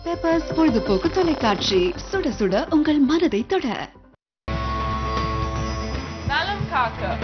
Peppers பொழுதுபோக்கு தொலைக்காட்சி, சுட சுட உங்கள் மனதை தொட. நலம் காக்க.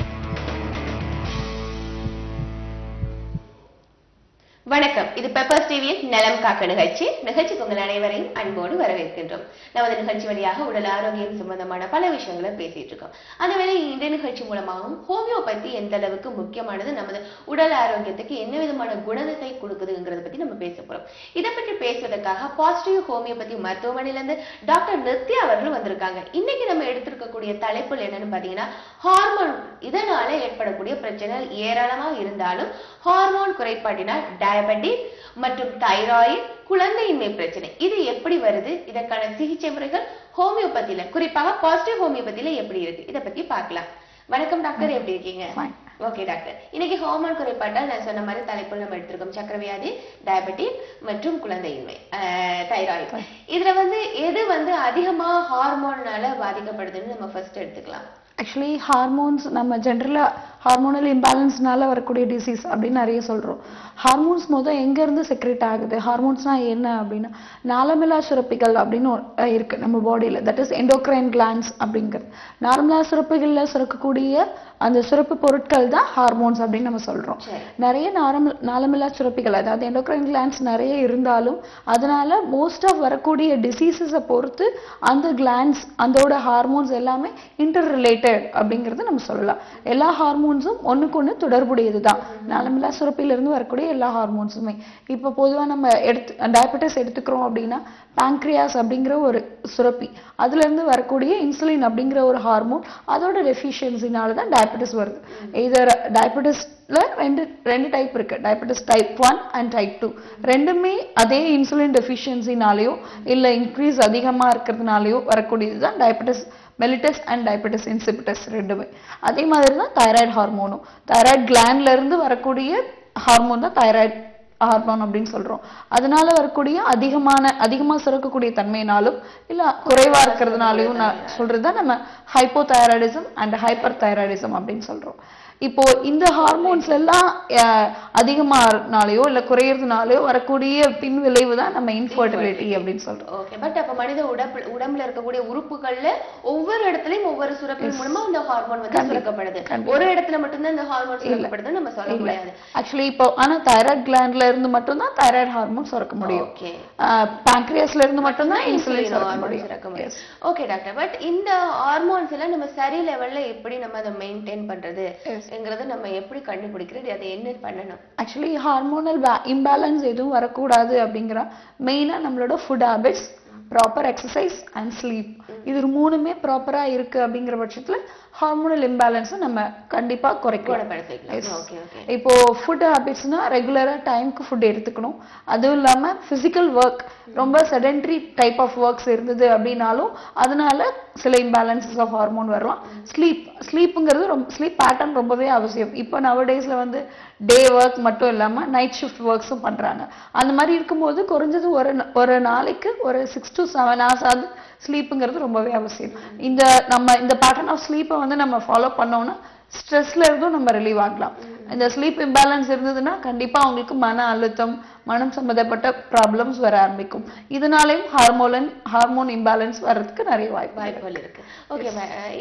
வணக்கம். இது பெப்பர்ஸ் டிவியின் நலம் காக்க நிகழ்ச்சிக்கு உங்கள் அனைவரையும் அன்போடு வரவேற்கின்றோம். நமது நிகழ்ச்சி வழியாக உடல் ஆரோக்கியம் சம்பந்தமான பல விஷயங்களை பேசிட்டு இருக்கோம். அந்த வேளை இந்த நிகழ்ச்சி மூலமாகவும் ஹோமியோபதி எந்த அளவுக்கு முக்கியமானது, நமது உடல் ஆரோக்கியத்துக்கு என்ன விதமான குணத்தை கொடுக்குதுங்கிறத பத்தி நம்ம பேச போறோம். இதை பற்றி பேசுவதற்காக பாசிட்டிவ் ஹோமியோபதி மருத்துவமனையிலிருந்து டாக்டர் நித்யா அவர்கள் வந்திருக்காங்க. இன்னைக்கு நம்ம எடுத்திருக்கக்கூடிய தலைப்பு என்னன்னு பாத்தீங்கன்னா, ஹார்மோன் இதனால ஏற்படக்கூடிய பிரச்சனைகள் ஏராளமா இருந்தாலும் ஹார்மோன் குறைபாட்டினால் டயபெட்டிஸ் மற்றும் தைராய்டு, குழந்தையின்மை பிரச்சனை இது எப்படி வருது, இதற்கான சிகிச்சை முறைகள் ஹோமியோபதியில, குறிப்பாக பாசிட்டிவ் ஹோமியோபதியில எப்படி இருக்கு, இதை பத்தி பார்க்கலாம். வணக்கம் டாக்டர், எப்படி இருக்கீங்க? ஓகே டாக்டர், இன்னைக்கு ஹார்மோன் குறைபாட்டால் நான் சொன்ன மாதிரி தலைப்பு நம்ம எடுத்திருக்கோம். சக்கரவியாதி, டயபெட்டிஸ் மற்றும் குழந்தையின்மை, தைராய்டு. இதுல எது அதிகமா ஹார்மோனால பாதிக்கப்படுதுன்னு நம்ம ஃபர்ஸ்ட் எடுத்துக்கலாம். ஆக்சுவலி ஹார்மோன்ஸ் நம்ம ஜென்ரலாக ஹார்மோனல் இம்பேலன்ஸ்னால வரக்கூடிய டிசீஸ் அப்படின்னு நிறைய சொல்கிறோம். ஹார்மோன்ஸ் எங்கேருந்து செக்ரேட் ஆகுது, ஹார்மோன்ஸ்னால் என்ன அப்படின்னா, நாளமில்லா சுரப்பிகள் அப்படின்னு இருக்குது நம்ம பாடியில். தட் இஸ் எண்டோக்ரைன் கிளான்ஸ் அப்படிங்கிறது. நாளமில்லா சுரப்பிகளில் சுரக்கக்கூடிய அந்த சுரப்பு பொருட்கள் தான் ஹார்மோன்ஸ் அப்படின்னு நம்ம சொல்கிறோம். நிறைய நாளமில்லா சுரப்பிகள், அதாவது எண்டோக்ரைன் கிளான்ஸ் நிறைய இருந்தாலும் அதனால மோஸ்ட் ஆஃப் வரக்கூடிய டிசீசஸை பொறுத்து அந்த கிளான்ஸ் அதோட ஹார்மோன்ஸ் எல்லாமே இன்டர் ரிலேட்டட் அப்படிங்கிறது நம்ம சொல்லலாம். எல்லா ஹார்மோன்ஸும் ஒண்ணுக்கு ஒண்ணு தொடர்புடையது தான். நாளமில்லா சுரப்பிலிருந்து வரக்கூடிய எல்லா ஹார்மோன்ஸுமே. இப்போ பொதுவாக நம்ம டயபெட்டிஸ் எடுத்துக்கிறோம் அப்படின்னா, பாங்க்ரியாஸ் அப்படிங்கிற ஒரு சுரப்பி, அதுல இருந்து வரக்கூடிய இன்சுலின் அப்படிங்கிற ஒரு ஹார்மோன், அதோட டெஃபிஷியன்சினால தான் டயபெட்டிஸ் வருது. இதர் டயபெட்டிஸ்ல ரெண்டு டைப் இருக்கு, டயபெட்டிஸ் டைப் 1 அண்ட் டைப் 2. ரெண்டுமே அதே இன்சுலின் டெஃபிஷியன்சினாலேயோ இல்ல இன்க்ரீஸ் அதிகமா இருக்கிறதுனாலயோ வரக்கூடியது தான் diabetes mellitus and diabetes insipidus ரெண்டுமே. அதே மாதிரி தான் தைராய்டு ஹார்மோனும். தைராய்டு கிளாண்ட்ல இருந்து வரக்கூடிய ஹார்மோன் தான் தைராய்டு ஹார்மோன் அப்படின்னு சொல்றோம். அதனால வரக்கூடிய அதிகமா சுரக்கக்கூடிய தன்மையினாலும் இல்ல குறைவா இருக்கிறதுனாலையும் சொல்றதுதான் நம்ம ஹைப்போதைராய்டிசம் அண்ட் ஹைப்பர் தைராய்டிசம் அப்படின்னு சொல்றோம். இப்போ இந்த ஹார்மோன்ஸ் எல்லாம் அதிகமானாலேயோ இல்ல குறையறதுனாலயோ வரக்கூடிய பின் விளைவு தான் நம்ம இன்ஃபர்டிலிட்டி அப்படின்னு சொல்றோம். ஓகே, பட் அப்ப மனித உடம்புல இருக்கக்கூடிய உறுப்புகள்ல ஒவ்வொரு இடத்துலயும் ஒவ்வொரு சுரப்பி மூலமா இந்த ஹார்மோன் சுரக்கப்படுது. ஒரு இடத்துல மட்டும்தான் இந்த ஹார்மோன் சுரக்கப்படுது நம்ம சொல்ல முடியாது. ஆக்சுவலி இப்போ ஆனா தைராய்டு கிளாண்ட்ல இருந்து மட்டும்தான் தைராய்டு ஹார்மோன் சுரக்க முடியும். பாங்க்ரியாஸ்ல இருந்து மட்டும்தான் இன்சுலின் சுரக்க முடியும். ஓகே டாக்டர், பட் இந்த ஹார்மோன்ஸ் எல்லாம் நம்ம சரி லெவல்ல எப்படி நம்ம அதை மெயின்டைன் பண்றது என்கிறத நம்ம எப்படி கண்டுபிடிக்கிறது, அதை என்ன பண்ணணும்? ஆக்சுவலி ஹார்மோனல் இம்பேலன்ஸ் எதுவும் வரக்கூடாது அப்படிங்கிற மெயினா நம்மளோட food habits, proper exercise and sleep, இது மூணுமே ப்ராப்பரா இருக்கு அப்படிங்கிற பட்சத்துல ஹார்மோனல் இம்பேலன்ஸை நம்ம கண்டிப்பா குறைக்கலாம். இப்போ ஃபுட் ஹேபிட்ஸ்னா ரெகுலரா டைமுக்கு ஃபுட் எடுத்துக்கணும். அதுவும் இல்லாம பிசிக்கல் ஒர்க், ரொம்ப செடென்டரி டைப் ஆஃப் ஒர்க்ஸ் இருந்தது அப்படின்னாலும் அதனால சில இம்பேலன்சஸ் ஆஃப் ஹார்மோன் வரலாம். ஸ்லீப்புங்கிறது ஸ்லீப் பேட்டர்ன் ரொம்பவே அவசியம். இப்போ நவடேஸ்ல டே ஒர்க் மட்டும் இல்லாம நைட் ஷிஃப்ட் ஒர்க்ஸும் பண்றாங்க. அந்த மாதிரி இருக்கும்போது குறைஞ்சது ஒரு நாளைக்கு ஒரு 6 to 7 hours ஆகுது ஸ்லீப்புங்கிறது ரொம்பவே அவசியம். இந்த பேட்டர்ன் ஆஃப் ஸ்லீப்பை நம்ம ஃபாலோ பண்ணோம்னா ஸ்ட்ரெஸ்ல இருந்தும் நம்ம ரிலீவ் ஆகலாம். இந்த ஸ்லீப் இம்பேலன்ஸ் இருந்ததுன்னா கண்டிப்பா அவங்களுக்கு மன அழுத்தம், மனம் சம்பந்தப்பட்ட ப்ராப்ளம்ஸ் வர ஆரம்பிக்கும். இதனாலையும் ஹார்மோன் இம்பேலன்ஸ் வர்றதுக்கு நிறைய வாய்ப்புகள் இருக்கு. ஓகே,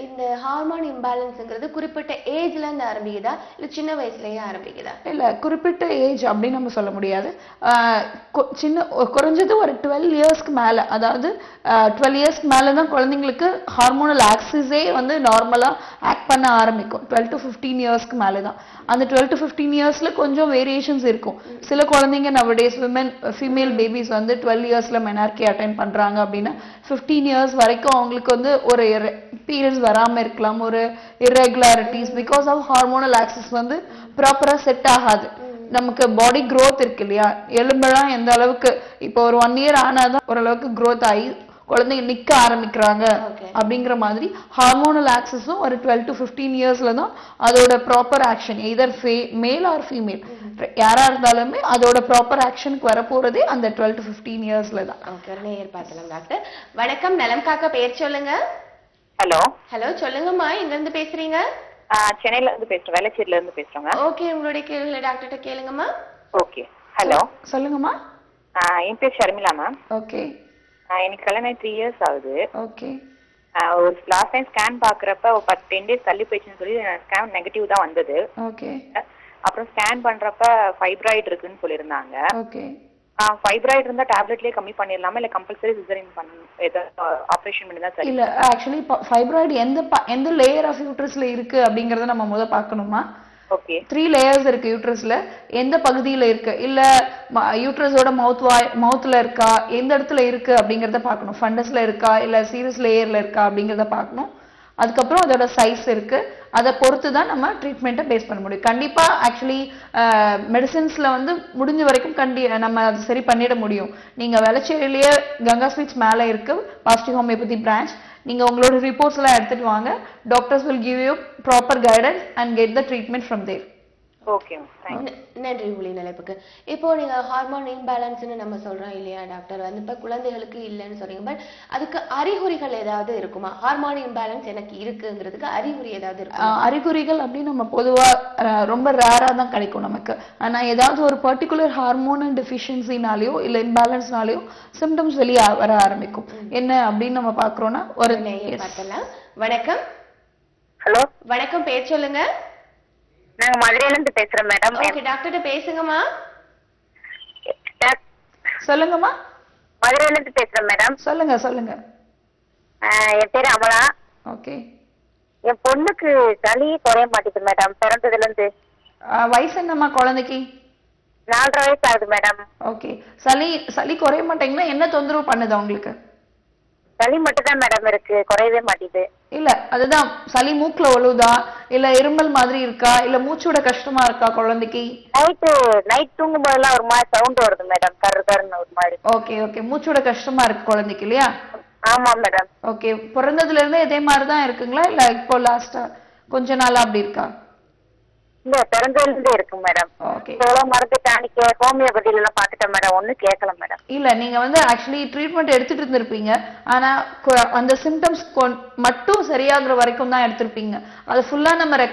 இந்த ஹார்மோன் இம்பேலன்ஸ்ங்கிறது குறிப்பிட்ட ஏஜ்ல இருந்து ஆரம்பிக்குதா இல்ல சின்ன வயசுலயே ஆரம்பிக்குதா? இல்ல, குறிப்பிட்ட ஏஜ் அப்படின்னு நம்ம சொல்ல முடியாது. குறைஞ்சது ஒரு 12 இயர்ஸ்க்கு மேல, அதாவது 12 இயர்ஸ்க்கு மேலதான் குழந்தைங்களுக்கு ஹார்மோனல் ஆக்சிஸே நார்மலா ஆக்ட் பண்ண ஆரம்பிக்கும். 12 to 15 இயர்ஸ்க்கு மேலதான். அந்த 12 to 15 இயர்ஸ்ல கொஞ்சம் வேரியேஷன்ஸ் இருக்கும். சில குழந்தைங்க நவடேஸ் ஃபீமேல் பேபிஸ் 12 இயர்ஸ்ல மெனார்கி அட்டைன் பண்றாங்க அப்படின்னா 15 இயர்ஸ் வரைக்கும் அவங்களுக்கு ஒரு பீரியட்ஸ் வராம இருக்கலாம், ஒரு irregularities because of hormonal axis ப்ராப்பரா செட் ஆகாது. நமக்கு பாடி growth இருக்கு இல்லையா, எலும்பெல்லாம் எந்த அளவுக்கு இப்போ ஒரு 1 year ஆனாதான் ஓரளவுக்கு growth ஆகி குழந்தைங்க நிக்க ஆரம்பிக்கிறாங்க அப்படிங்கிற மாதிரி ஹார்மோனல் ஆக்சஸும் ஒரு 12 to 15 இயர்ஸ்ல தான் அதோட proper action, either male or female யாரா இருந்தாலுமே அதோட ப்ராப்பர் ஆக்ஷனுக்கு வர போறதே அந்த 12 to 15 இயர்ஸ்ல தான். டாக்டர் வணக்கம், நலம் காக்க பேர் சொல்லுங்க. ஹலோ சொல்லுங்கம்மா, எங்க இருந்து பேசுறீங்க? சென்னையில இருந்து பேசுறேன், வேளச்சேரியில இருந்து பேசுறேங்க. ஓகே, உங்களுடைய கேள்விகளை டாக்டர்கிட்ட கேளுங்கம்மா. ஓகே, ஹலோ சொல்லுங்கம்மா. என் பேர் ஷர்மிளா மேம். ஓகே எனக்கு கல்யாணம் 3 years ஆகுது. ஓகே ஒரு லாஸ்ட் டைம் ஸ்கேன் பார்க்குறப்ப ஒரு 10 days தள்ளி போயிடுச்சுன்னு சொல்லி ஸ்கேன் நெகட்டிவ் தான் வந்தது. ஓகே அப்புறம் ஸ்கேன் பண்ணுறப்ப ஃபைப்ராய்டு இருக்குன்னு சொல்லியிருந்தாங்க. ஓகே ஃபைப்ராய்டு இருந்தால் டேப்லெட்லேயே கம்மி பண்ணிடலாமா இல்லை கம்பல்சரி சிசரின் ஏதாவது ஆப்ரேஷன் பண்ணி தான் சரி? இல்ல ஆக்சுவலி ஃபைப்ராய்டு எந்த லேயர் ஆஃப் யூட்ரஸ்ல இருக்கு அப்படிங்கறத நம்ம முத பார்க்கணுமா? ஓகே 3 லேயர்ஸ் இருக்கு யூட்ரஸ்ல. எந்த பகுதியில இருக்கு, இல்ல யூட்ரஸோட மவுத்ல இருக்கா, எந்த இடத்துல இருக்கு அப்படிங்கறத பார்க்கணும். ஃபண்டஸ்ல இருக்கா இல்ல சீரஸ் லேயர்ல இருக்கா அப்படிங்கறத பார்க்கணும். அதுக்கப்புறம் அதோட சைஸ் இருக்கு, அதை பொறுத்து தான் நம்ம ட்ரீட்மெண்ட்டை பேஸ் பண்ண முடியும். கண்டிப்பா ஆக்சுவலி மெடிசின்ஸ்ல வந்து முடிஞ்ச வரைக்கும் நம்ம அதை சரி பண்ணிட முடியும். நீங்க வேளச்சேரியிலேயே கங்கா ஸ்வீட்ஸ் மேலே இருக்கு பாசிட்டிவ் ஹோமியோபதி பிரான்ச். நீங்க உங்களோட ரிப்போர்ட்ஸ் எல்லாம் எடுத்துட்டு வாங்க. Doctors will give you proper guidance and get the treatment from there. Okay நன்றி உங்களின் அழைப்புக்கு. இப்போ நீங்க ஹார்மோன் இம்பேலன்ஸ்னு நம்ம சொல்றோம் இல்லையா டாக்டர், வந்து இப்ப குழந்தைகளுக்கு இல்லைன்னு சொல்றீங்க. பட் அதுக்கு அறிகுறிகள் ஏதாவது இருக்குமா? ஹார்மோன் இம்பேலன்ஸ் எனக்கு இருக்குங்கிறதுக்கு அறிகுறி ஏதாவது இருக்கு? அறிகுறிகள் அப்படின்னு நம்ம பொதுவா ரொம்ப ரேரா தான் கிடைக்கும் நமக்கு. ஆனா ஏதாவது ஒரு பர்டிகுலர் ஹார்மோன் டெஃபிஷியன்சினாலேயோ இல்ல இம்பேலன்ஸ்னாலேயோ சிம்டம்ஸ் வெளியே வர ஆரம்பிக்கும். என்ன அப்படின்னு நம்ம பாக்குறோம்னா ஒரு பார்க்கலாம். வணக்கம். ஹலோ வணக்கம், பேர் சொல்லுங்க. நாங்க மதுரையில இருந்து பேசுறோம் மேடம். ஓகே டாக்டர்ட்ட பேசுங்கம்மா. சொல்லுங்கம்மா. மதுரையில இருந்து பேசுறோம் மேடம். சொல்லுங்க சொல்லுங்க. என் பேரு அமலா. ஓகே. என் பொண்ணுக்கு சளி குறைய மாட்டேங்குது மேடம் பிறந்ததுல இருந்து. வயசு என்னம்மா குழந்தைக்கு? 4.5 வயசு ஆகுது மேடம். ஓகே. சளி குறைய மாட்டேங்கன்னா என்ன தொந்தரவு பண்ணுது உங்களுக்கு? சளி மட்டும் தான் மேடம் இருக்கு, குறையவே மாட்டேங்குது. இல்ல அதுதான் சளி மூக்குல ஒழுதா இல்ல இருமல் மாதிரி இருக்கா இல்ல மூச்சோட கஷ்டமா இருக்கா குழந்தைக்கு? நைட் தூங்கும் போதெல்லாம் ஒரு மாதிரி சவுண்ட் வருது மேடம், கருன்னு ஒரு மாதிரி. Okay okay. மூச்சோட கஷ்டமா இருக்கு குழந்தைக்கு இல்லையா? ஆமா மேடம். ஓகே. பிறந்ததுல இருந்தே இதே மாதிரிதான் இருக்குங்களா இல்ல இப்போ லாஸ்டா கொஞ்ச நாளா அப்படி இருக்கா? இல்ல பிறந்ததுல இருந்தே இருக்கு மேடம். ஓகே. மருந்து டானிக் ஹோமியோபதியில எல்லாம் பாத்துட்டேன் மேடம், ஒன்னும் கேட்கல மேடம். இல்ல நீங்க வந்து ஆக்சுவலி ட்ரீட்மெண்ட் எடுத்துட்டு இருந்திருப்பீங்க. ஆனா அந்த சிம்டம்ஸ் மட்டும் சரியாகிற வரைக்கும் தான் எடுத்திருப்பீங்க. அது ஃபுல்லா நம்ம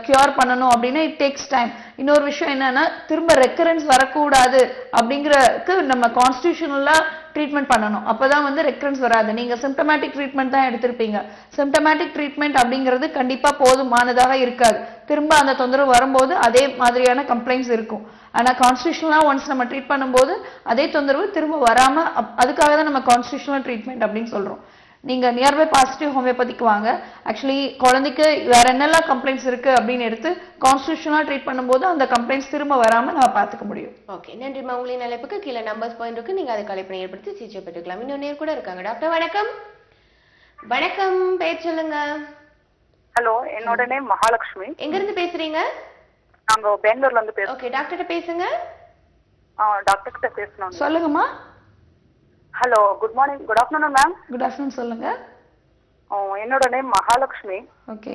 கியூர் பண்ணணும் அப்படின்னா இட் டேக்ஸ் டைம். இன்னொரு விஷயம் என்னன்னா திரும்ப ரெக்கரன்ஸ் வரக்கூடாது அப்படிங்கறதுக்கு நம்ம கான்ஸ்டிடியூஷனலா ட்ரீட்மெண்ட் பண்ணணும். அப்பதான் வந்து ரெக்கரன்ஸ் வராது. நீங்க சிம்டமேட்டிக் ட்ரீட்மெண்ட் தான் எடுத்திருப்பீங்க. சிம்டமேட்டிக் ட்ரீட்மெண்ட் அப்படிங்கிறது கண்டிப்பா போதுமானதாக இருக்காது. திரும்ப அந்த தொந்தரவு வரும்போது அதே மாதிரியான கம்ப்ளைண்ட்ஸ் இருக்கும். ஆனா கான்ஸ்டிடியூஷனலா ஒன்ஸ் நம்ம ட்ரீட் பண்ணும்போது அதே தொந்தரவு திரும்ப வராம அதுக்காக தான் நம்ம கான்ஸ்டிடியூஷனல் ட்ரீட்மெண்ட் அப்படின்னு சொல்றோம். நீங்க நியர்பை பாசிட்டிவ் ஹோமியோபதிக்கு வாங்க. ஆக்சுவலி குழந்தைக்கு வேற என்னெல்லாம் கம்ப்ளைண்ட்ஸ் இருக்கு அப்படின்னு எடுத்து கான்ஸ்டிடியூஷனலா ட்ரீட் பண்ணும்போது அந்த கம்ப்ளைண்ட்ஸ் திரும்ப வராம நம்ம பார்த்துக்க முடியும். ஓகே, நன்றிம்மா. உங்களின் அழைப்புக்கு கீழே நம்பர்ஸ் பாயிண்ட் இருக்கு, நீங்க அதை கலைப்பணி ஏற்படுத்தி சிகிச்சை பெற்றுக்கலாம். இன்னொரு நேர் கூட இருக்காங்க. டாக்டர் வணக்கம். வணக்கம், பேர் சொல்லுங்க. ஹலோ, என்னோட நேம் மகாலட்சுமி. எங்க இருந்து பேசுறீங்க? நாங்க பெங்களூர்ல இருந்து பேசுறோம். ஓகே, டாக்டர்ட்ட பேசுங்க. டாக்டர் கிட்ட பேசணும். சொல்லுங்கம்மா. Hello, good morning, good afternoon ma'am. Good afternoon, சொல்லுங்க. என்னோட நேம் மகாலட்சுமி. ஓகே.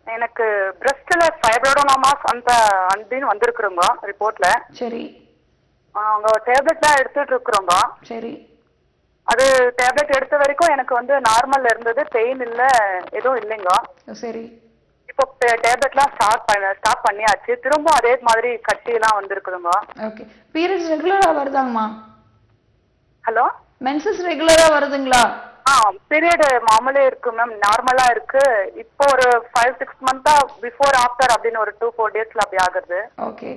எனக்கு பிரஸ்ட்ல ஃபைப்ரோடோமாஸ் அப்படின்னு வந்திருக்குறோங்க ரிப்போர்ட்ல. சரி. அவங்க டேப்லெட்லாம் எடுத்துட்டு இருக்கிறோங்க. சரி. அது டேப்லெட் எடுத்த வரைக்கும் எனக்கு வந்து நார்மல் இருந்தது, பெயின் இல்ல, எதுவும் இல்லைங்க. சரி. இப்போ டேப்லெட்லாம் ஸ்டாப் பண்ணியாச்சு. திரும்ப அதே மாதிரி கட்டியெல்லாம் வந்திருக்குதுங்க. ஓகே. பீரியட்ஸ் ரெகுலரா வருதாங்கம்மா? ஹலோ, மென்சஸ் ரெகுலரா வருதுங்களா? பீரியட் மாமூலே இருக்கு மேம், நார்மலா இருக்கு. இப்போ ஒரு 5-6 மந்த்தா பிஃபோர் ஆஃப்டர் அப்படின்னு ஒரு 2-4 டேஸ்ல அப்படி ஆகுது. ஓகே,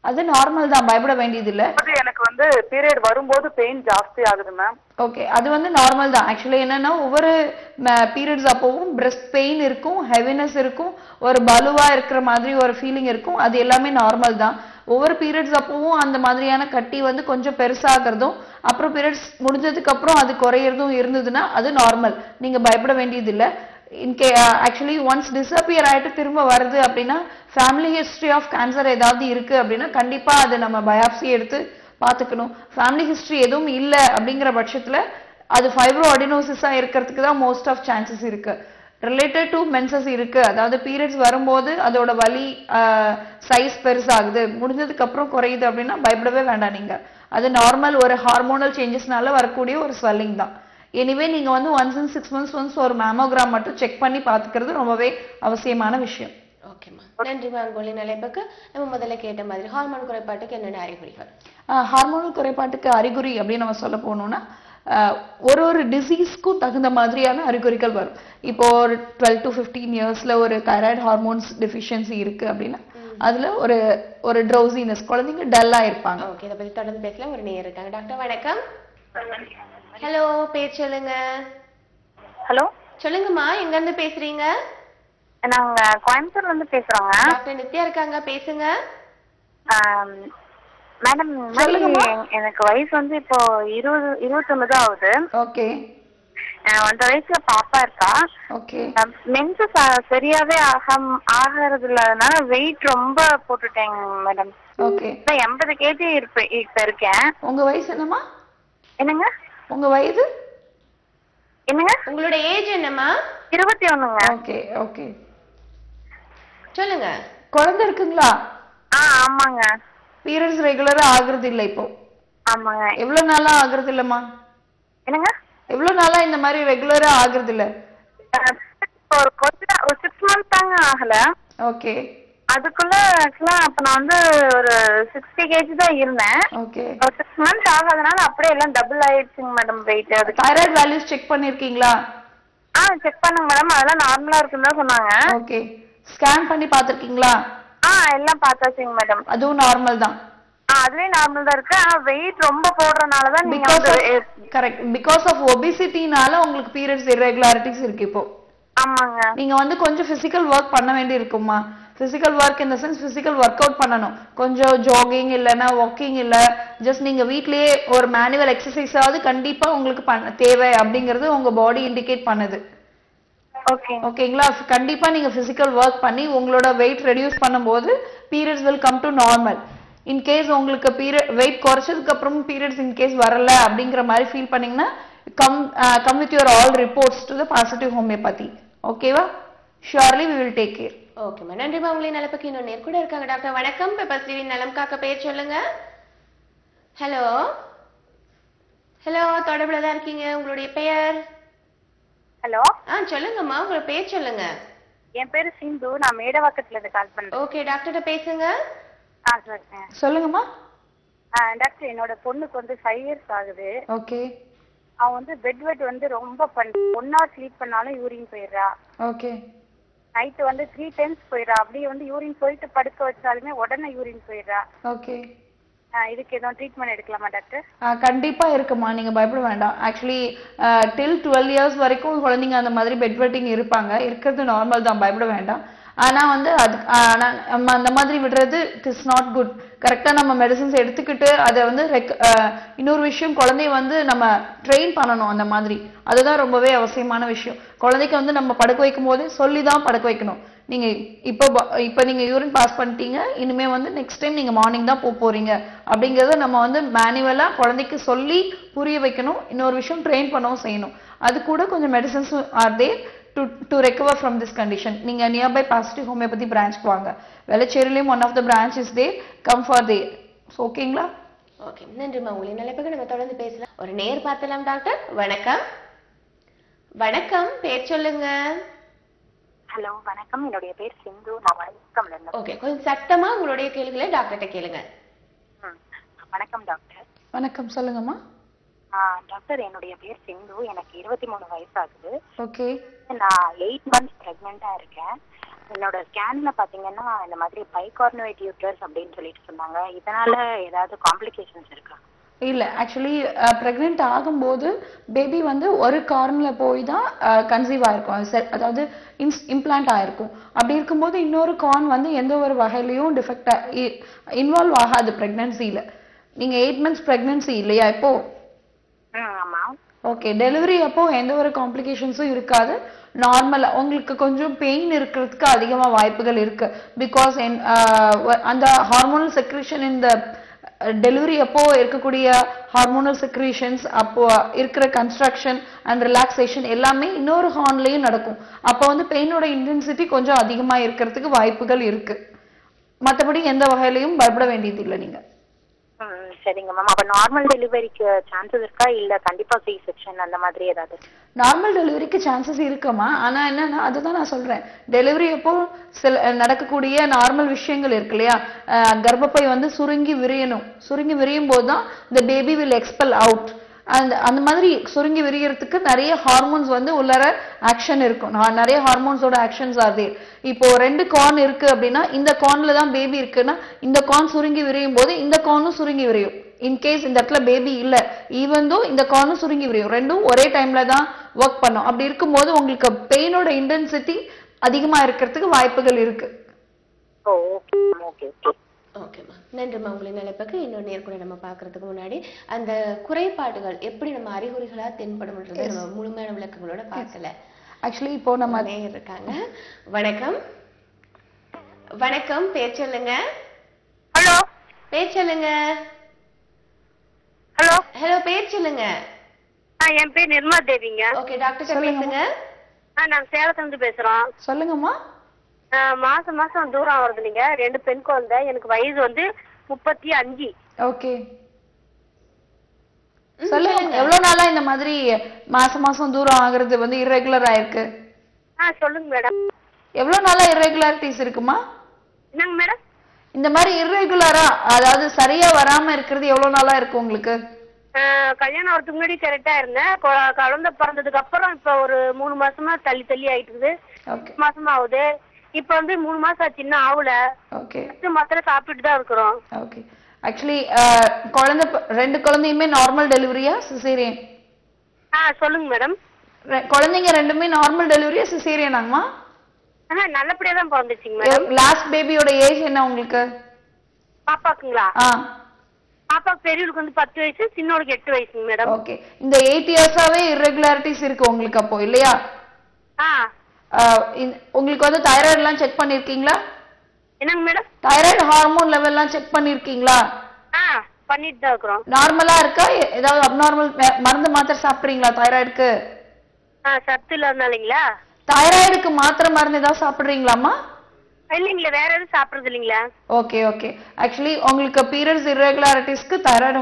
அது நார்மல் தான், பயப்பட வேண்டியது இல்ல. எனக்கு வந்து பீரியட் வரும்போது பெயின் ஜாஸ்தி ஆகுது மேம். ஓகே, அது வந்து நார்மல் தான். ஆக்சுவலி என்னன்னா ஒவ்வொரு பீரியட்ஸ் அப்பவும் பிரெஸ்ட் பெயின் இருக்கும், ஹெவினஸ் இருக்கும், ஒரு பலுவா இருக்கிற மாதிரி ஒரு ஃபீலிங் இருக்கும். அது எல்லாமே நார்மல் தான். ஒவ்வொரு பீரியட்ஸ் அப்பவும் அந்த மாதிரியான கட்டி வந்து கொஞ்சம் பெருசாகிறதும் அப்புறம் பீரியட்ஸ் முடிஞ்சதுக்கு அப்புறம் அது குறையறதும் இருந்ததுன்னா அது நார்மல். நீங்க பயப்பட வேண்டியது இல்லை. ஆக்சுவலி ஒன்ஸ் டிஸப்பியர் ஆயிட்டு திரும்ப வருது அப்படின்னா ஃபேமிலி ஹிஸ்டரி ஆஃப் கேன்சர் ஏதாவது இருக்கு அப்படின்னா கண்டிப்பா அதை நம்ம பயாப்சி எடுத்து பார்த்துக்கணும். ஃபேமிலி ஹிஸ்டரி எதுவும் இல்லை அப்படிங்கிற பட்சத்துல அது ஃபைப்ரோ அடினோசிஸா இருக்கிறதுக்கு தான் மோஸ்ட் ஆஃப் சான்சஸ் இருக்கு. ரிலேட்டட் டு மென்சஸ் இருக்கு, அதாவது பீரியட்ஸ் வரும்போது அதோட வலி சைஸ் பெருசாகுது, முடிஞ்சதுக்கு அப்புறம் குறையுது அப்படின்னா பயப்படவே வேண்டாம். நீங்க அது நார்மல் ஒரு ஹார்மோனல் சேஞ்சஸ்னால வரக்கூடிய ஒரு ஸ்வெல்லிங் தான். எனிவே நீங்க வந்து once in 6 months ஒன்ஸ் ஒரு மேமோகிராம் மட்டும் செக் பண்ணி பார்த்துக்கிறது ரொம்பவே அவசியமான விஷயம். ஓகேம்மா, நன்றிம்மா உங்களின் அழைப்புக்கு. நம்ம முதல்ல கேட்ட மாதிரி ஹார்மோன் குறைபாட்டுக்கு என்னென்ன அறிகுறிகள்? ஹார்மோனல் குறைபாட்டுக்கு அறிகுறி அப்படின்னு நம்ம சொல்ல போனோம்னா ஒரு டிசீஸ்க்கும் தகுந்த மாதிரியான அறிகுறிகள் வரும். இப்போ ஒரு 12 to 15 இயர்ஸ்ல ஒரு தைராய்டு ஹார்மோன்ஸ் டெஃபிஷியன்சி இருக்கு அப்படின்னா அதுல ஒரு ட்ரௌசினஸ், குழந்தைங்க டல்லா இருப்பாங்க. ஓகே, இதை பத்தி தொடர்ந்து பேசலாம். ஒரு நேயர் இருக்காங்க. டாக்டர் வணக்கம். ஹலோ, பேர் சொல்லுங்க. ஹலோ, சொல்லுங்கம்மா, எங்க இருந்து பேசுறீங்க? நாங்க கோயம்புத்தூர்ல இருந்து பேசுறோங்க. டாக்டர் நித்யா இருக்காங்க, பேசுங்க. மேடம், எனக்கு வயசு வந்து இப்போ 21 தான் ஆகுது. ஓகே. 1 வயசுல பாப்பா இருக்கா. ஓகே. மென்சஸ் சரியாவே ஆகிறது இல்லாதனால வெயிட் ரொம்ப போட்டுட்டேங்க மேடம். ஓகே. 80 kg இப்ப இருக்கேன். உங்க வயசு என்னம்மா? என்னங்க? உங்க வயது என்னங்க? உங்களோட ஏஜ் என்னம்மா? 21ங்க. ஓகே. ஓகே, சொல்லுங்க. குழந்தை இருக்குங்களா? ஆமாங்க. பீரியட்ஸ் ரெகுலரா ஆகுறது இல்ல இப்போ? ஆமாங்க. எவ்வளவு நாளா ஆகுறது இல்லம்மா? என்னங்க? எவ்வளவு நாளா இந்த மாதிரி ரெகுலரா ஆகுறது இல்ல? ஒரு 6 months தாங்க ஆகல. ஓகே. அதுக்குள்ள ஆக்சுவலா அப்ப நான் வந்து ஒரு 60 kg தான் இருந்தேன். ஓகே. ஒரு 6 months ஆகாதனால அப்படியே எல்லாம் டபுள் ஆயிடுச்சுங்க மேடம் வெயிட். அது தைராய்டு வேல்யூஸ் செக் பண்ணிருக்கீங்களா? செக் பண்ணுங்க மேடம், அதெல்லாம் நார்மலா இருக்குன்னு தான் சொன்னாங்க. ஓகே. ஸ்கேன் பண்ணி பாத்திருக்கீங்களா? எல்லாம் பார்த்தாச்சுங்க மேடம். அதுவும் நார்மல் தான். அதுலயும் நார்மல் தான் இருக்கு. ஆனா வெயிட் ரொம்ப போடுறதுனாலதான் நீங்க கரெக்ட், பிகாஸ் ஆஃப் ஒபிசிட்டினால உங்களுக்கு பீரியட்ஸ் இர்ரெகுலாரிட்டிஸ் இருக்கு இப்போ. ஆமாங்க. நீங்க வந்து கொஞ்சம் பிசிக்கல் ஒர்க் பண்ண வேண்டி இருக்குமா. பிசிக்கல் ஒர்க் இந்த சென்ஸ் பிசிக்கல் ஒர்க் அவுட் பண்ணணும். கொஞ்சம் ஜாகிங் இல்லைன்னா வாக்கிங் இல்ல ஜஸ்ட் நீங்க வீட்லயே ஒரு மேனுவல் எக்ஸசைஸ் ஆவது கண்டிப்பா உங்களுக்கு தேவை அப்படிங்கறது உங்க பாடி இண்டிகேட் பண்ணுது. ஓகேங்களா? கண்டிப்பா நீங்க பிசிக்கல் ஒர்க் பண்ணி உங்களோட வெயிட் ரெடியூஸ் பண்ணும்போது periods will come to normal. In case உங்களுக்கு வெயிட் குறைச்சதுக்கு அப்புறம் பீரியட்ஸ் இன்கேஸ் வரல அப்படிங்கிற மாதிரி ஃபீல் பண்ணீங்கன்னா come with your all reports to the positive homeopathy. ஓகேவா? Surely we will take care. ஓகேம்மா, நன்றிம்மா. உங்களின் நலப்புக்கு இன்னொரு நேர் கூட இருக்காங்க. டாக்டர் வணக்கம். பெப்பர் டிவி நலம் காக்க பேர் சொல்லுங்க. ஹலோ ஹலோ, தொடர்புல தான் இருக்கீங்க. உங்களுடைய பெயர்? ஹலோ. சொல்லுங்கம்மா, உங்களோட பேர் சொல்லுங்க. என் பேரு சிந்து, நான் மேடவாக்கத்துல இருந்து கால் பண்றேன். ஓகே, டாக்டர்கிட்ட பேசுங்க. சொல்லுங்கம்மா. டாக்டர், என்னோட பொண்ணுக்கு வந்து 5 years ஆகுது. ஓகே. அவ வந்து பெட் வெட் வந்து ரொம்ப ஒன் ஹவர் ஸ்லீப் பண்ணாலும் யூரின் போயிடுறா. ஓகே. நைட் வந்து 3 times போயிடுறா. அப்படியே வந்து யூரின் போயிட்டு படுக்க வச்சாலுமே உடனே யூரின் போயிடுறா. ஓகே. இதுக்கு எதுவும் ட்ரீட்மெண்ட் எடுக்கலாமா டாக்டர்? கண்டிப்பா இருக்குமா, நீங்க பயப்பட வேண்டாம். ஆக்சுவலி டில் 12 years வரைக்கும் குழந்தைங்க அந்த மாதிரி பெட் வெட்டிங் இருப்பாங்க. இருக்கிறது நார்மல் தான், பயப்பட வேண்டாம். ஆனா வந்து அது நம்ம அந்த மாதிரி விடுறது இட் இஸ் நாட் குட். கரெக்டா நம்ம மெடிசன்ஸ் எடுத்துக்கிட்டு அதை வந்து இன்னொரு விஷயம், குழந்தைய வந்து நம்ம ட்ரெயின் பண்ணணும் அந்த மாதிரி. அதுதான் ரொம்பவே அவசியமான விஷயம். குழந்தைக்கு வந்து நம்ம படுக்க வைக்கும் போதே சொல்லிதான் படுக்க வைக்கணும். நீங்க இப்ப நீங்க யூரின் பாஸ் பண்ணிட்டீங்க, இனிமே வந்து நெக்ஸ்ட் டைம் நீங்க மார்னிங் தான் போறீங்க அப்படிங்கறத நம்ம வந்து மேனுவலா குழந்தைக்கு சொல்லி புரிய வைக்கணும். இன்னொரு விஷயம் ட்ரெயின் பண்ணவும் செய்யணும். அது கூட கொஞ்சம் medicines are there to recover from this condition. நீங்க நியர்பை பாசிட்டிவ் ஹோமியோபதி பிரான்ச்க்கு வாங்க. வெள்ளச்சேரியிலும் one of the branch is there. Come for there. ஓகேங்களா? ஓகே, நன்றிம்மா. உங்களின் நிலைப்புக்கு நம்ம தொடர்ந்து பேசலாம். ஒரு நேர் பார்த்தலாம். டாக்டர் வணக்கம். வணக்கம், பேர் சொல்லுங்க. ஹலோ வணக்கம், என்னுடைய பேர் சிந்து, நான் வணக்கம்ல இருந்து. ஓகே, கொஞ்சம் சத்தமா உங்களுடைய கேள்விகளை டாக்டர்கிட்ட கேளுங்க. வணக்கம் டாக்டர். வணக்கம், சொல்லுங்கம்மா. டாக்டர், என்னுடைய பேர் சிந்து, எனக்கு 23 வயசு ஆகுது. ஓகே. நான் 8 months பிரெக்னெண்டா இருக்கேன். என்னோட ஸ்கேன்ல பாத்தீங்கன்னா இந்த மாதிரி பைகார்னுவேட் யூட்ரஸ் அப்படின்னு சொல்லிட்டு சொன்னாங்க. இதனால ஏதாவது காம்ப்ளிகேஷன்ஸ் இருக்கா? இல்ல, ஆக்சுவலி பிரெக்னென்ட் ஆகும்போது பேபி வந்து ஒரு கார்ன்ல போய் தான் கன்சீவ் ஆயிருக்கும், அதாவது இம்ப்ளான்ட் ஆயிருக்கும். அப்படி இருக்கும்போது இன்னொரு கார்ன் வந்து எந்த ஒரு வகையிலையும் டிஃபெக்ட் இன்வால்வ் ஆகாது பிரெக்னன்சில. நீங்க 8 months பிரெக்னன்சி இல்லையா இப்போ? ஓகே. டெலிவரி அப்போ எந்த ஒரு காம்ப்ளிகேஷன்ஸும் இருக்காது. நார்மலா உங்களுக்கு கொஞ்சம் பெயின் இருக்கிறதுக்கு அதிகமா வாய்ப்புகள் இருக்கு. பிகாஸ் அந்த ஹார்மோனல் செக்ரீஷன் இந்த டெலிவரி அப்போ இருக்கக்கூடிய ஹார்மோனல் செக்ரீஷன்ஸ், அப்போ இருக்கிற கன்ஸ்ட்ரக்ஷன் அண்ட் ரிலாக்ஸேஷன் எல்லாமே இன்னொரு ஹார்ன்லயும் நடக்கும். அப்போ வந்து பெயினோட இன்டென்சிட்டி கொஞ்சம் அதிகமா இருக்கிறதுக்கு வாய்ப்புகள் இருக்கு. மற்றபடி எந்த வகையிலையும் பயப்பட வேண்டியது இல்லை நீங்க. சரிங்க மேம். அப்ப நார்மல் டெலிவரிக்கு சான்சஸ் இருக்கா இல்ல கண்டிப்பா சி செக்ஷன் அந்த மாதிரி ஏதாவது? நார்மல் டெலிவரிக்கு சான்சஸ் இருக்குமா, ஆனா என்னன்னா அதுதான் நான் சொல்றேன், டெலிவரி அப்போ சில நடக்கக்கூடிய நார்மல் விஷயங்கள் இருக்கு இல்லையா, கர்ப்பப்பை வந்து சுருங்கி விரியணும், சுருங்கி விரியும் போது தான் இந்த பேபி வில் எக்ஸ்பெல் அவுட். அந்த மாதிரி சுருங்கி விரியறதுக்கு நிறைய ஹார்மோன்ஸ் வந்து உள்ளர ஆக்ஷன் இருக்கும், நிறைய ஹார்மோன்ஸோட ஆக்ஷன்ஸ் ஆகுது. இப்போ 2 கார்ன் இருக்கு அப்படின்னா இந்த கார்ன்ல தான் பேபி இருக்குன்னா இந்த கார்ன் சுருங்கி விரியும் போது இந்த கார்னும் சுருங்கி விரியும். இன்கேஸ் இந்த இடத்துல பேபி இல்ல, ஈவன் தோ இந்த கார்னும் சுருங்கி விரியும், ரெண்டும் ஒரே டைம்ல தான் ஒர்க் பண்ணும். அப்படி இருக்கும்போது உங்களுக்கு பெயினோட இன்டென்சிட்டி அதிகமா இருக்கிறதுக்கு வாய்ப்புகள் இருக்கு. ஓகே ஓகே ஓகே ஓகேம்மா, நன்றிம்மா. உங்களின் நிலைப்புக்கு இன்னொரு நேர்கூட நம்ம பார்க்கறதுக்கு முன்னாடி அந்த குறைபாடுகள் எப்படி நம்ம அறிகுறிகளா தென்படும்ன்றதை நம்ம முழுமையான விளக்கங்களோட பார்க்கல. ஆக்சுவலி இப்போ நம்ம இருக்காங்க. வணக்கம். வணக்கம், பேர் சொல்லுங்க. ஹலோ, பேர் சொல்லுங்க. ஹலோ ஹலோ, பேர் சொல்லுங்க. என் பேர் நிர்மலா தேவிங்க. ஓகே, டாக்டர் பேசுங்க. நாங்க சேலத்துல இருந்து பேசுறோம். சொல்லுங்கம்மா. மாசம் மாசம் தூரம் வருது. நீங்க 2 பெண் குழந்தை, எனக்கு வயசு வந்து 35. ஓகே, சொல்லுங்க. எவ்வளவு நாளா இந்த மாதிரி மாசம் மாசம் தூரம் ஆகுறது வந்து இர்ரெகுலர் ஆயிருக்கு? சொல்லுங்க மேடம். எவ்வளவு நாளா இர்ரெகுலாரிட்டிஸ் இருக்குமா? என்னங்க மேடம்? இந்த மாதிரி இர்ரெகுலரா, அதாவது சரியா வராம இருக்கிறது எவ்வளவு நாளா இருக்கு உங்களுக்கு? கல்யாணம் ஆகிறதுக்கு முன்னாடி கரெக்டா இருந்தேன். குழந்தை பிறந்ததுக்கு அப்புறம் இப்ப ஒரு 3 மாசமா தள்ளி தள்ளி ஆயிட்டு இருக்குது. 8 மாசமா ஆகுது. இப்ப வந்து 3 மாசம் ஆச்சு, இன்னும் ஆகல. ஓகே, மாத்திரை சாப்பிட்டுட்டு தான் இருக்கிறோம். ஓகே. ஆக்சுவலி குழந்தை 2 குழந்தையுமே நார்மல் டெலிவரியா சிசேரியன்? சொல்லுங்க மேடம். குழந்தைங்க 2மே நார்மல் டெலிவரியா சிசேரியனாங்கம்மா? நல்லபடியா தான் பிறந்துச்சுங்க மேடம். லாஸ்ட் பேபியோட ஏஜ் என்ன உங்களுக்கு? பாப்பாக்குங்களா? பாப்பாக்கு பெரியவளுக்கு வந்து 10 வயசு, சின்னவளுக்கு 8 வயசுங்க மேடம். ஓகே, இந்த 8 இயர்ஸாவே இர்ரெகுலாரிட்டிஸ் இருக்கு உங்களுக்கு அப்போ இல்லையா? உங்களுக்கு வந்து தைராய்டு எல்லாம் செக் பண்ணிருக்கீங்களா? என்னங்க மேடம்? தைராய்டு ஹார்மோன் லெவல் எல்லாம் செக் பண்ணிருக்கீங்களா? பண்ணிட்டு தான் இருக்கிறோம். நார்மலா இருக்கா, ஏதாவது அப்நார்மல் மருந்து மாத்திரை சாப்பிடுறீங்களா தைராய்டுக்கு? சத்து இல்லாதனாலங்களா? தைராய்டுக்கு மாத்திரை மருந்து ஏதாவது சாப்பிடுறீங்களாமா? இல்லைங்களா, வேற எதுவும் சாப்பிடுறது இல்லைங்களா? Okay okay. ஆக்சுவலி உங்களுக்கு பீரியட்ஸ் இர்ரெகுலாரிட்டிஸ்க்கு தைராய்டு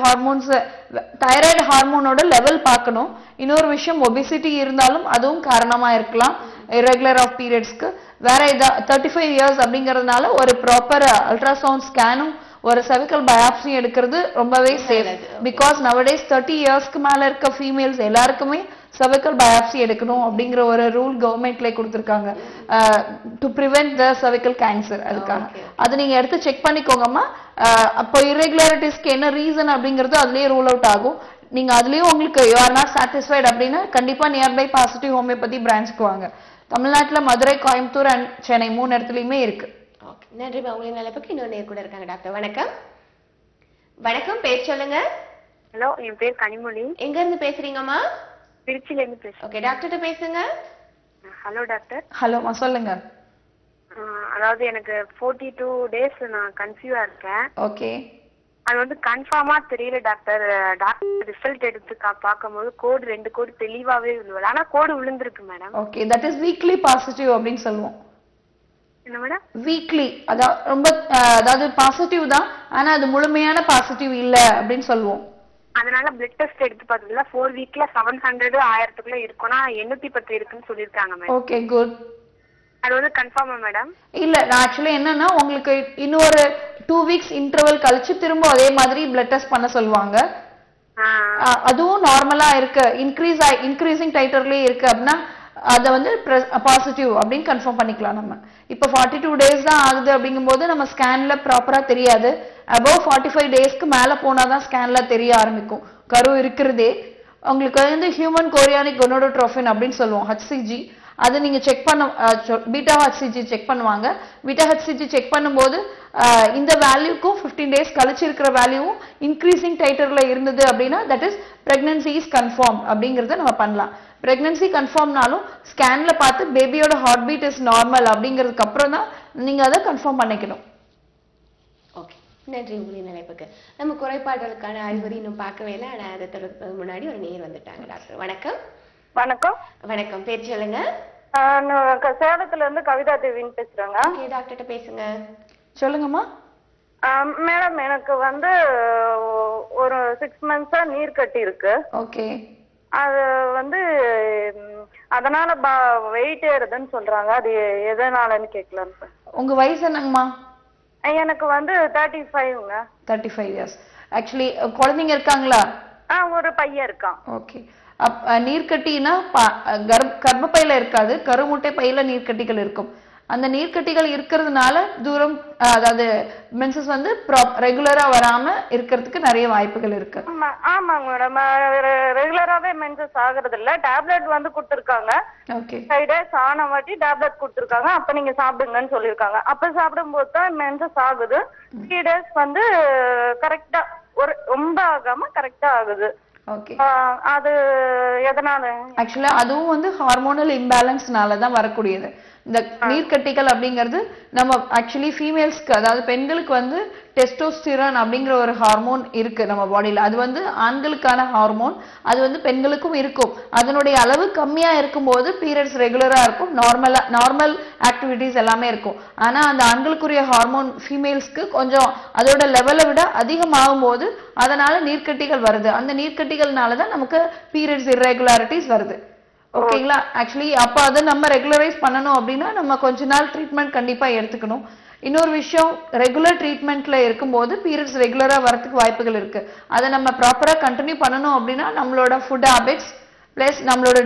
ஹார்மோனோட லெவல் பார்க்கணும். இன்னொரு விஷயம், ஒபிசிட்டி இருந்தாலும் அதுவும் காரணமா இருக்கலாம் irregular ஆஃப் பீரியட்ஸ்க்கு. வேற 35 இயர்ஸ் அப்படிங்கறதுனால ஒரு ப்ராப்பர் அல்ட்ராசவுண்ட் ஸ்கேனும் ஒரு cervical biopsy எடுக்கிறது ரொம்பவே சேஃப். பிகாஸ் nowadays 30 இயர்ஸ்க்கு மேல இருக்க ஃபீமேல்ஸ் எல்லாருக்குமே cervical biopsy எடுக்கணும் அப்படிங்கிற ஒரு ரூல் கவர்மெண்ட்ல கொடுத்திருக்காங்க, to prevent the cervical cancer. அதுக்காக அது நீங்க எடுத்து செக் பண்ணிக்கோங்கம்மா. அப்போ irregularities-க்கு என்ன ரீசன் அப்படிங்கிறது அதுலயே ரூல் அவுட் ஆகும். நீங்க அதுலயும் உங்களுக்கு யூ ஆர் நாட் சாட்டிஸ்ஃபைட் அப்படின்னா கண்டிப்பா நியர்பை பாசிட்டிவ் ஹோமியோபதி பிரான்ச்க்கு வாங்க. தமிழ்நாட்டுல மதுரை, கோயம்புத்தூர் அண்ட் சென்னை 3 இடத்துலயுமே இருக்கு. ஓகே, நன்றி. உங்களின் நிலைப்புக்கு இன்னொரு நேர் கூட இருக்காங்க. டாக்டர் வணக்கம். வணக்கம், பேர் சொல்லுங்க. ஹலோ, என் பேர் கனிமொழி. எங்க இருந்து பேசுறீங்கம்மா? திருச்சியில இருந்து பேசுறேன். ஓகே, டாக்டர்கிட்ட பேசுங்க. Hello doctor. ஹலோமா, சொல்லுங்க. அதாவது எனக்கு 42 days நான் கன்சீவா இருக்கேன். ஓகே, அது வந்து கன்ஃபார்மா தெரியல டாக்டர். டாக்டர் ரிசல்ட் எடுத்து பார்க்கும்போது கோடு 2 கோடு தெளிவாவே விழுவல, ஆனா கோடு விழுந்திருக்கு madam. Okay, that is weekly positive அப்படின்னு சொல்லுவோம். என்ன மேடம்? வீக்லி அதாவது பாசிட்டிவ் தான், ஆனா அது முழுமையான பாசிட்டிவ் இல்ல அப்படின்னு சொல்லுவோம். அதனால பிளட் டெஸ்ட் எடுத்து பார்த்ததுல 4 வீக்ல 700 1000க்குள்ள இருக்கும்னா 810 இருக்குன்னு சொல்லிருக்காங்க மேடம். Okay, good. அது வந்து கன்ஃபார்மா மேடம்? இல்ல, நான் ஆக்சுவலி என்னன்னா உங்களுக்கு இன்னொரு 2 வீக்ஸ் இன்டர்வல் கழிச்சு திரும்ப அதே மாதிரி பிளட் டெஸ்ட் பண்ண சொல்லுவாங்க. அதுவும் நார்மலா இருக்கு, இன்க்ரீசிங் டைட்டர்லயே இருக்கு அப்படின்னா அதை வந்து பாசிட்டிவ் அப்படின்னு கன்ஃபார்ம் பண்ணிக்கலாம் நம்ம. இப்போ 42 days தான் ஆகுது அப்படிங்கும்போது நம்ம ஸ்கேன்ல ப்ராப்பரா தெரியாது. அபவ் 45 daysக்கு மேல போனாதான் ஸ்கேன்ல தெரிய ஆரம்பிக்கும் கரு இருக்கிறதே. உங்களுக்கு வந்து ஹியூமன் கோரியானிக் கொனோடோட்ரோபின் அப்படின்னு சொல்லுவோம், HCG. அது நீங்க செக் பண்ண பீட்டா HCG செக் பண்ணுவாங்க. பீட்டா HCG செக் பண்ணும்போது இந்த வேல்யூக்கும் 15 days கழிச்சு இருக்கிற வேல்யூவும் இன்க்ரீசிங் டைட்டர்ல இருந்தது அப்படின்னா that is pregnancy is confirm அப்படிங்கறத நம்ம பண்ணலாம். பிரெக்னன்சி கன்ஃபார்ம்னாலும் ஸ்கேன்ல பார்த்து பேபியோட ஹார்ட் பீட் இஸ் நார்மல் அப்படிங்கிறதுக்கு அப்புறம் தான் நீங்க அதை கன்ஃபார்ம் பண்ணிக்கணும். ஓகே, நன்றி. உங்களின் நிலைப்புக்கு நம்ம குறைபாடுகளுக்கான அறிகுறி இன்னும் பார்க்கவே இல்லை, ஆனா அதை தொடர்பு முன்னாடி ஒரு நேர் வந்துட்டாங்க. டாக்டர் வணக்கம். வணக்கம். வணக்கம், பேர் சொல்லுங்க. சேலத்துல இருந்து கவிதா தேவின்னு பேசுறேங்க. ஓகே, டாக்டர்கிட்ட பேசுங்க. சொல்லுங்கம்மா. மேடம் எனக்கு ஒரு 6 months நீர் கட்டி இருக்கு. ஓகே. அது அதனால வெயிட் ஏறுதுன்னு சொல்றாங்க. அது எதனாலன்னு கேட்கலாம் சார். உங்க வயசு என்னங்கம்மா? எனக்கு 35ங்க. 35 years. ஆக்சுவலி குழந்தைங்க இருக்காங்களா? ஒரு பையன் இருக்கான். ஓகே. நீர்க்கட்டினா கர்ப்பப்பையில இருக்காது, கருமுட்டை பையில நீர்க்கட்டிகள் இருக்கும். அந்த நீர்க்கட்டிகள் இருக்கிறதுனால தூரம் அதாவது மென்சஸ் ரெகுலரா வராம இருக்கிறதுக்கு நிறைய வாய்ப்புகள் இருக்கு. ஆமாங்க மேடம், ரெகுலராவே மென்சஸ் ஆகுறது இல்ல. டேப்லெட் கொடுத்துருக்காங்க. ஓகே. 5 days ஆன வாட்டி டேப்லெட் கொடுத்துருக்காங்க. அப்ப நீங்க சாப்பிடுங்கன்னு சொல்லிருக்காங்க. அப்ப சாப்பிடும் போது தான் மென்சஸ் ஆகுது. 3 days கரெக்டா ரொம்ப ஆகாம கரெக்டா ஆகுது. ஓகே. அது எதனால? ஆக்சுவலா அதுவும் ஹார்மோனல் இம்பேலன்ஸ்னால தான் வரக்கூடியது. இந்த நீர்க்கட்டிகள் அப்படிங்கிறது நம்ம ஆக்சுவலி ஃபீமேல்ஸ்க்கு, அதாவது பெண்களுக்கு டெஸ்டோஸ்டிரான் அப்படிங்கிற ஒரு ஹார்மோன் இருக்கு நம்ம பாடியில. அது ஆண்களுக்கான ஹார்மோன். அது பெண்களுக்கும் இருக்கும். அதனுடைய அளவு கம்மியா இருக்கும்போது பீரியட்ஸ் ரெகுலரா இருக்கும், நார்மல் ஆக்டிவிட்டிஸ் எல்லாமே இருக்கும். ஆனா அந்த ஆண்களுக்குரிய ஹார்மோன் ஃபீமேல்ஸ்க்கு கொஞ்சம் அதோட லெவலை விட அதிகமாகும் போது அதனால நீர்க்கட்டிகள் வருது. அந்த நீர்க்கட்டிகள்னால தான் நமக்கு பீரியட்ஸ் இர்ரெகுலாரிட்டிஸ் வருது. ஓகேங்களா? ஆக்சுவலி அப்ப அதை நம்ம ரெகுலரைஸ் பண்ணணும் அப்படின்னா நம்ம கொஞ்ச நாள் ட்ரீட்மெண்ட் கண்டிப்பா எடுத்துக்கணும். இன்னொரு விஷயம், ரெகுலர் ட்ரீட்மெண்ட்ல இருக்கும்போது பீரியட்ஸ் ரெகுலரா வரதுக்கு வாய்ப்புகள் இருக்கு. அதை நம்ம ப்ராப்பரா கண்டினியூ பண்ணணும் அப்படின்னா நம்மளோட ஃபுட் ஹேபிட்ஸ் பிளஸ் நம்மளோட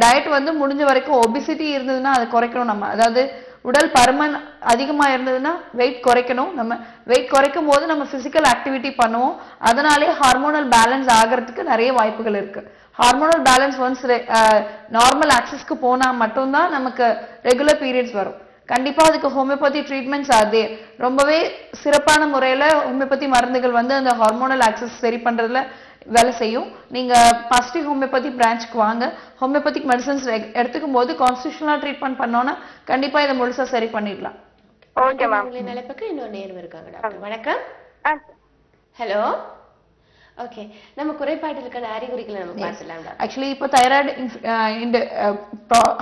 டயட் முடிஞ்ச வரைக்கும் ஒபிசிட்டி இருந்ததுன்னா அதை குறைக்கணும். நம்ம அதாவது உடல் பருமன் அதிகமா இருந்ததுன்னா வெயிட் குறைக்கணும். நம்ம வெயிட் குறைக்கும் போது நம்ம பிசிக்கல் ஆக்டிவிட்டி பண்ணுவோம். அதனாலே ஹார்மோனல் பேலன்ஸ் ஆகிறதுக்கு நிறைய வாய்ப்புகள் இருக்கு. ஹார்மோனல் பேலன்ஸ் ஒன்ஸ் நார்மல் ஆக்சஸ்க்கு போனா மட்டும்தான் நமக்கு ரெகுலர் பீரியட்ஸ் வரும். கண்டிப்பா அதுக்கு ஹோமியோபதி ட்ரீட்மெண்ட்ஸ் அதே ரொம்பவே சிறப்பான முறையில ஹோமியோபதி மருந்துகள் அந்த ஹார்மோனல் ஆக்சஸ் சரி பண்றதுல வேலை செய்யும். நீங்க பாசிட்டிவ் ஹோமியோபதி பிரான்ச்சுக்கு வாங்க. ஹோமியோபதிக் மெடிசன்ஸ் எடுத்துக்கும் போது கான்ஸ்டிடியூஷனலா ட்ரீட்மெண்ட் பண்ணோம்னா கண்டிப்பா இதை முழுசா சரி பண்ணிடலாம். Okay ma'am. நிலைப்புக்கு இன்னொரு நேரம் இருக்காங்க டாக்டர். வணக்கம். ஹலோ. ஓகே, நம்ம குறைபாடுகளுக்கான அறிகுறிகளை நம்ம பார்க்கலாம். ஆக்சுவலி இப்போ தைராய்டு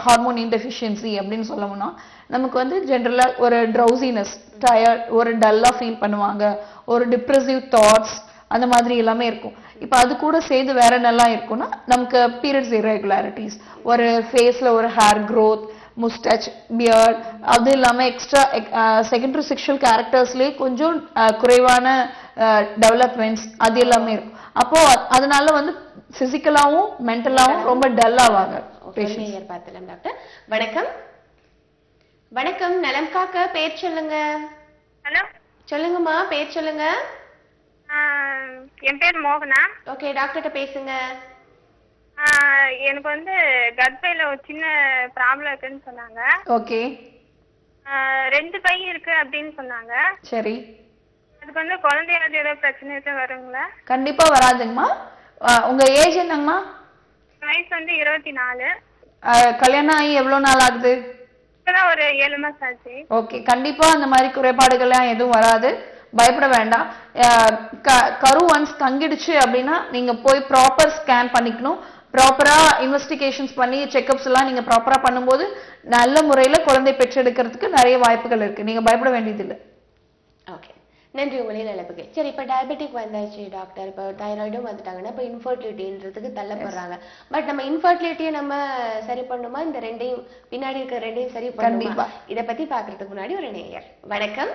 ஹார்மோன் இன்டெஃபிஷியன்சி அப்படின்னு சொல்லணும்னா நமக்கு ஜென்ரலா ஒரு ட்ரௌசினஸ், டயர்ட், ஒரு டல்லா ஃபீல் பண்ணுவாங்க, ஒரு டிப்ரெசிவ் தாட்ஸ், அந்த மாதிரி எல்லாமே இருக்கும். இப்போ அது கூட சேர்ந்து வேற என்னெல்லாம் இருக்கும்னா நமக்கு பீரியட்ஸ் இர்ரெகுலாரிட்டிஸ், ஒரு ஃபேஸ்ல ஒரு ஹேர் க்ரோத், முஸ்டச், பியர்ட், அது இல்லாமல் எக்ஸ்ட்ரா செகண்டரி செக்ஷுவல் கேரக்டர்ஸ்லேயே கொஞ்சம் குறைவான டெவலப்மெண்ட்ஸ் அது எல்லாமே இருக்கும். அப்போ அதனால பிசிக்கலாவும் மென்டலாவும் ரொம்ப டல் ஆவாங்க பேஷண்ட். பார்க்கலாம் டாக்டர். வணக்கம். வணக்கம், நலம் காக்க. பேர் சொல்லுங்க. ஹலோ, சொல்லுங்கம்மா, பேர் சொல்லுங்க. என் பேர் மோகனா. ஓகே, டாக்டர்கிட்ட பேசுங்க. எனக்கு கர்ப்பையில ஒரு சின்ன ப்ராப்ளம் இருக்குன்னு சொன்னாங்க. ஓகே. 2 பை இருக்கு அப்படின்னு சொன்னாங்க. சரி. அதுக்கு குழந்தையாவது ஏதாவது பிரச்சனை எதுவும் வருங்களா? கண்டிப்பா வராதுங்கம்மா. உங்க ஏஜ் என்னங்கம்மா? வயசு 24. கல்யாணம் ஆகி எவ்வளவு நாள் ஆகுது? இப்பதான் ஒரு 7 மாசம் ஆச்சு. ஓகே, கண்டிப்பா அந்த மாதிரி குறைபாடுகள்லாம் எதுவும் வராது, பயப்பட வேண்டாம். கரு ஒன்ஸ் தங்கிடுச்சு அப்படின்னா நீங்க போய் ப்ராப்பர் ஸ்கேன் பண்ணிக்கணும். ப்ராப்பரா இன்வெஸ்டிகேஷன்ஸ் பண்ணி செக்அப்ஸ் எல்லாம் நீங்க ப்ராப்பரா பண்ணும்போது நல்ல முறையில குழந்தை பெற்றெடுக்கிறதுக்கு நிறைய வாய்ப்புகள் இருக்கு. நீங்க பயப்பட வேண்டியதில்லை. ஓகே, நன்றி உங்களின் அழைப்புக்கு. சரி, இப்போ டயபெட்டிக் வந்தாச்சு டாக்டர். இப்போ தைராய்டும் வந்துட்டாங்கன்னா இப்போ இன்ஃபர்டிலிட்டின்றதுக்கு தள்ளப்படுறாங்க. பட் நம்ம இன்ஃபர்டிலிட்டியை நம்ம சரி பண்ணுமா, இந்த ரெண்டையும் பின்னாடி இருக்கிற ரெண்டையும் சரி பண்ணுமா, இதை பத்தி பாக்குறதுக்கு முன்னாடி ஒரு நேயர். வணக்கம்.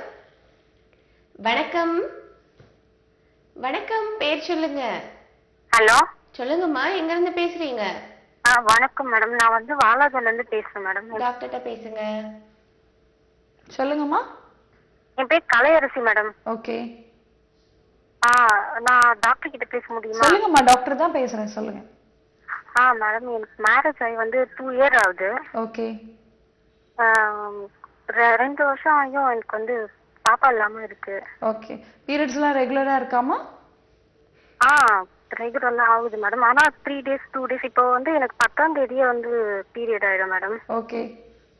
வணக்கம். வணக்கம், பேர் சொல்லுங்க. ஹலோ, சொல்லுங்கம்மா, எங்க இருந்து பேசுறீங்க? வணக்கம் மேடம், நான் வாலாஜால இருந்து பேசுறேன் மேடம். டாக்டர்கிட்ட பேசுங்க. சொல்லுங்கம்மா. என் பேர் கலையரசி மேடம். ஓகே. நான் டாக்டர் கிட்ட பேச முடியுமா? சொல்லுங்கம்மா, டாக்டர் தான் பேசுறேன், சொல்லுங்க. மேடம், எனக்கு மேரேஜ் ஆகி 2 year ஆகுது. ஓகே. 2 வருஷம் ஆகியும் எனக்கு பாப்பா இல்லாம இருக்கு. ஓகே. பீரியட்ஸ்லாம் ரெகுலரா இருக்காமா? ரெகுலரா ஆகுது மேடம். ஆனா 3 days 2 days. இப்போ எனக்கு 10ஆம் தேதியே பீரியட் ஆயிடும் மேடம். ஓகே.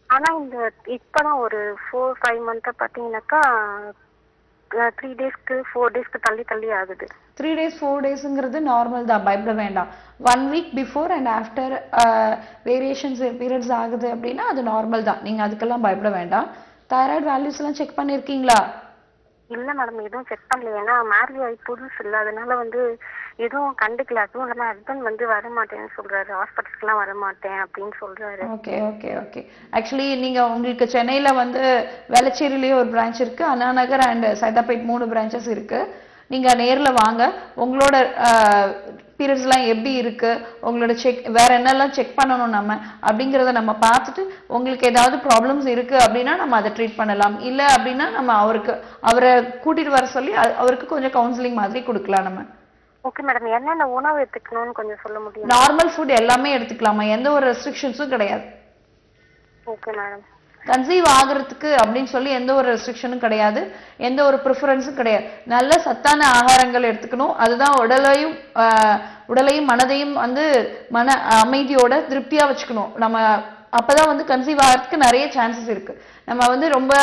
ஆனா இப்பதான் ஒரு 4-5 month பாத்தீங்கன்னாக்கா 3 daysக்கு 4 daysக்கு தள்ளி ஆகுது. 3 days 4 daysங்கிறது நார்மல் தான், பயப்பட வேண்டாம். 1 week before and after variations periods ஆகுது அப்படின்னா அது நார்மல் தான், நீங்க அதுக்கெல்லாம் பயப்பட வேண்டாம். தைராய்டு வேல்யூஸ் எல்லாம் செக் பண்ணிருக்கீங்களா? இல்ல மேடம் எதுவும் செக் பண்ணல. ஏன்னா மேரேஜ் ஆகி புதுசு இல்ல, அதனால வந்து எதுவும் கண்டுக்கல. அதுவும் இல்லாம ஹஸ்பண்ட் வந்து வரமாட்டேன்னு சொல்றாரு, ஹாஸ்பிட்டலுக்குலாம் வரமாட்டேன் அப்படின்னு சொல்றாரு. Okay okay okay. ஆக்சுவலி நீங்க உங்களுக்கு சென்னையில வந்து வேளச்சேரியிலேயே ஒரு பிரான்ச் இருக்கு, அண்ணா நகர் அண்ட் சைதாப்பேட் 3 பிரான்ச்சஸ் இருக்கு. நீங்க நேர்ல வாங்க, உங்களோட பீரியட்ஸ்லாம் எப்படி இருக்கு, உங்களோட செக் வேற என்னெல்லாம் செக் பண்ணணும் நம்ம அப்படிங்கிறத நம்ம பார்த்துட்டு உங்களுக்கு ஏதாவது ப்ராப்ளம்ஸ் இருக்கு அப்படின்னா நம்ம அதை ட்ரீட் பண்ணலாம். இல்லை அப்படின்னா நம்ம அவரை கூட்டிட்டு வர சொல்லி அவருக்கு கொஞ்சம் கவுன்சிலிங் மாதிரி கொடுக்கலாம் நம்ம. ஓகே மேடம், என்னென்ன உணவு எடுத்துக்கணும்னு கொஞ்சம் சொல்ல முடியும்? நார்மல் ஃபுட் எல்லாமே எடுத்துக்கலாமா, எந்த ஒரு ரெஸ்ட்ரிக்ஷன்ஸும் கிடையாது. Okay madam. கன்சீவ் ஆகிறதுக்கு அப்படின்னு சொல்லி எந்த ஒரு ரெஸ்ட்ரிக்ஷனும் கிடையாது, எந்த ஒரு ப்ரிஃபரன்ஸும் கிடையாது. நல்ல சத்தான ஆகாரங்கள் எடுத்துக்கணும், அதுதான் உடலையும் மனதையும் வந்து மன அமைதியோட திருப்தியா வச்சுக்கணும் நம்ம. அப்பதான் வந்து கன்சீவ் ஆகிறதுக்கு நிறைய சான்சஸ் இருக்கு. நம்ம வந்து ரொம்ப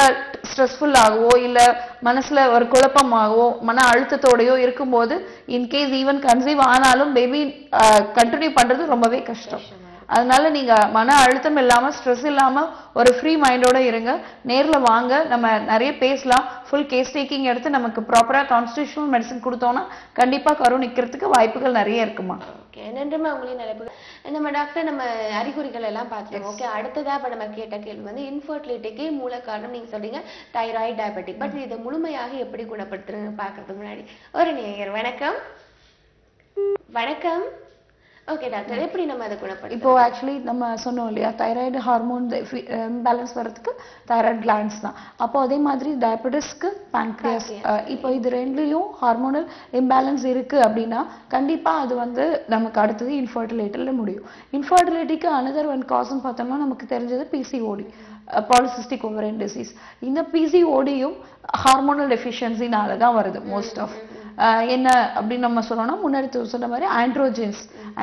ஸ்ட்ரெஸ்ஃபுல் ஆகவோ இல்ல மனசுல ஒரு குழப்பமாகவோ மன அழுத்தத்தோடயோ இருக்கும்போது இன்கேஸ் ஈவன் கன்சீவ் ஆனாலும் பேபி கண்டினியூ பண்றது ரொம்பவே கஷ்டம். அதனால நீங்க மன அழுத்தம் இல்லாம ஸ்ட்ரெஸ் இல்லாம ஒரு ஃப்ரீ மைண்டோட இருங்க. நேர்ல வாங்க, நம்ம நிறைய பேசலாம். ஃபுல் கேஸ் டேக்கிங் எடுத்து நமக்கு ப்ராப்பரா கான்ஸ்டிடியூஷனல் மெடிசன் கொடுத்தோம்னா கண்டிப்பா கரு நிக்கிறதுக்கு வாய்ப்புகள் நிறைய இருக்குமா. ஓகே, நன்றிமா உங்களையும் நினைப்பு. நம்ம டாக்டர் நம்ம அறிகுறிகள் எல்லாம் பார்த்தோம். ஓகே, அடுத்ததா இப்ப நம்ம கேட்ட கேள்வி வந்து இன்ஃபர்டிலிட்டிக்கு மூல காரணம் நீங்க சொல்றீங்க தைராய்டு, டயபெட்டிக். பட் இதை முழுமையாக எப்படி குணப்படுத்துறதுன்னு பாக்குறதுக்கு முன்னாடி ஒரு நேயர். வணக்கம். வணக்கம். ஓகே டாக்டர், எப்படி நம்ம அதை குணப்படுத்தும்? இப்போ ஆக்சுவலி நம்ம சொன்னோம் இல்லையா, தைராய்டு ஹார்மோன் இம்பேலன்ஸ் வரதுக்கு தைராய்டு கிளாண்ட்ஸ் தான். அப்போ அதே மாதிரி டயபெட்டிஸ்க்கு பேன்க்ரியாஸ். இப்போ இது ரெண்டுலையும் ஹார்மோனல் இம்பேலன்ஸ் இருக்கு அப்படின்னா கண்டிப்பா அது வந்து நமக்கு அடுத்தது இன்ஃபர்டிலிட்டியில் முடியும். இன்ஃபர்டிலிட்டிக்கு அனதர் ஒன் காசுன்னு பார்த்தோம்னா நமக்கு தெரிஞ்சது பிசிஓடி, பாலிசிஸ்டிக் ஓவரியன் டிசீஸ். இந்த பிசிஓடியும் ஹார்மோனல் டெஃபிஷியன்சினால தான் வருது மோஸ்ட் ஆஃப். என்ன அப்படின்னு நம்ம சொல்லணும்னா முன்னாடி சொன்ன மாதிரி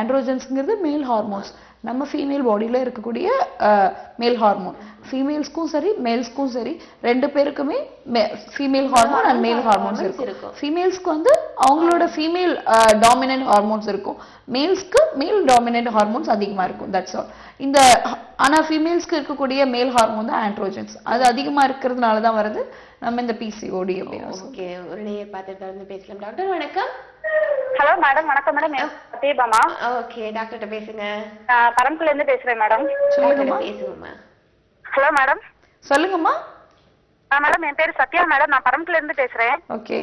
ஆண்ட்ரோஜன்ஸ்ங்கிறது மேல் ஹார்மோன்ஸ், நம்ம ஃபீமேல் பாடியில இருக்கக்கூடிய மேல் ஹார்மோன். ஃபீமேல்ஸ்க்கும் சரி மேல்ஸ்க்கும் சரி ரெண்டு பேருக்குமே ஃபீமேல் ஹார்மோன் அண்ட் மேல் ஹார்மோன்ஸ் இருக்கும். ஃபீமேல்ஸ்க்கு வந்து அவங்களோட ஃபீமேல் டாமினன்ட் ஹார்மோன்ஸ் இருக்கும், மேல்ஸ்க்கு மேல் டாமினன்ட் ஹார்மோன்ஸ் அதிகமா இருக்கும். That's all. இந்த ஆனா ஃபீமேல்ஸ்க்கு இருக்கக்கூடிய மேல் ஹார்மோன் தான் ஆண்ட்ரோஜன்ஸ், அது அதிகமா இருக்கிறதுனால தான் வருது நம்ம இந்த பிசிஓடி அப்படின்னு. ஓகே, ஒரு நேயர் பார்த்துட்டு வந்து பேசலாம். டாக்டர் வணக்கம். Hello madam. வணக்கம் மேடம், தீபாமா. ஓகே, டாக்டர்கிட்ட பேசுங்க. பரம்புல இருந்து பேசுறேன் மேடம். பேசுங்கம்மா. Hello madam. சொல்லுங்கம்மா. மேடம் என் பேரு சத்யா மேடம், நான் பரம்புல இருந்து பேசுறேன். ஓகே.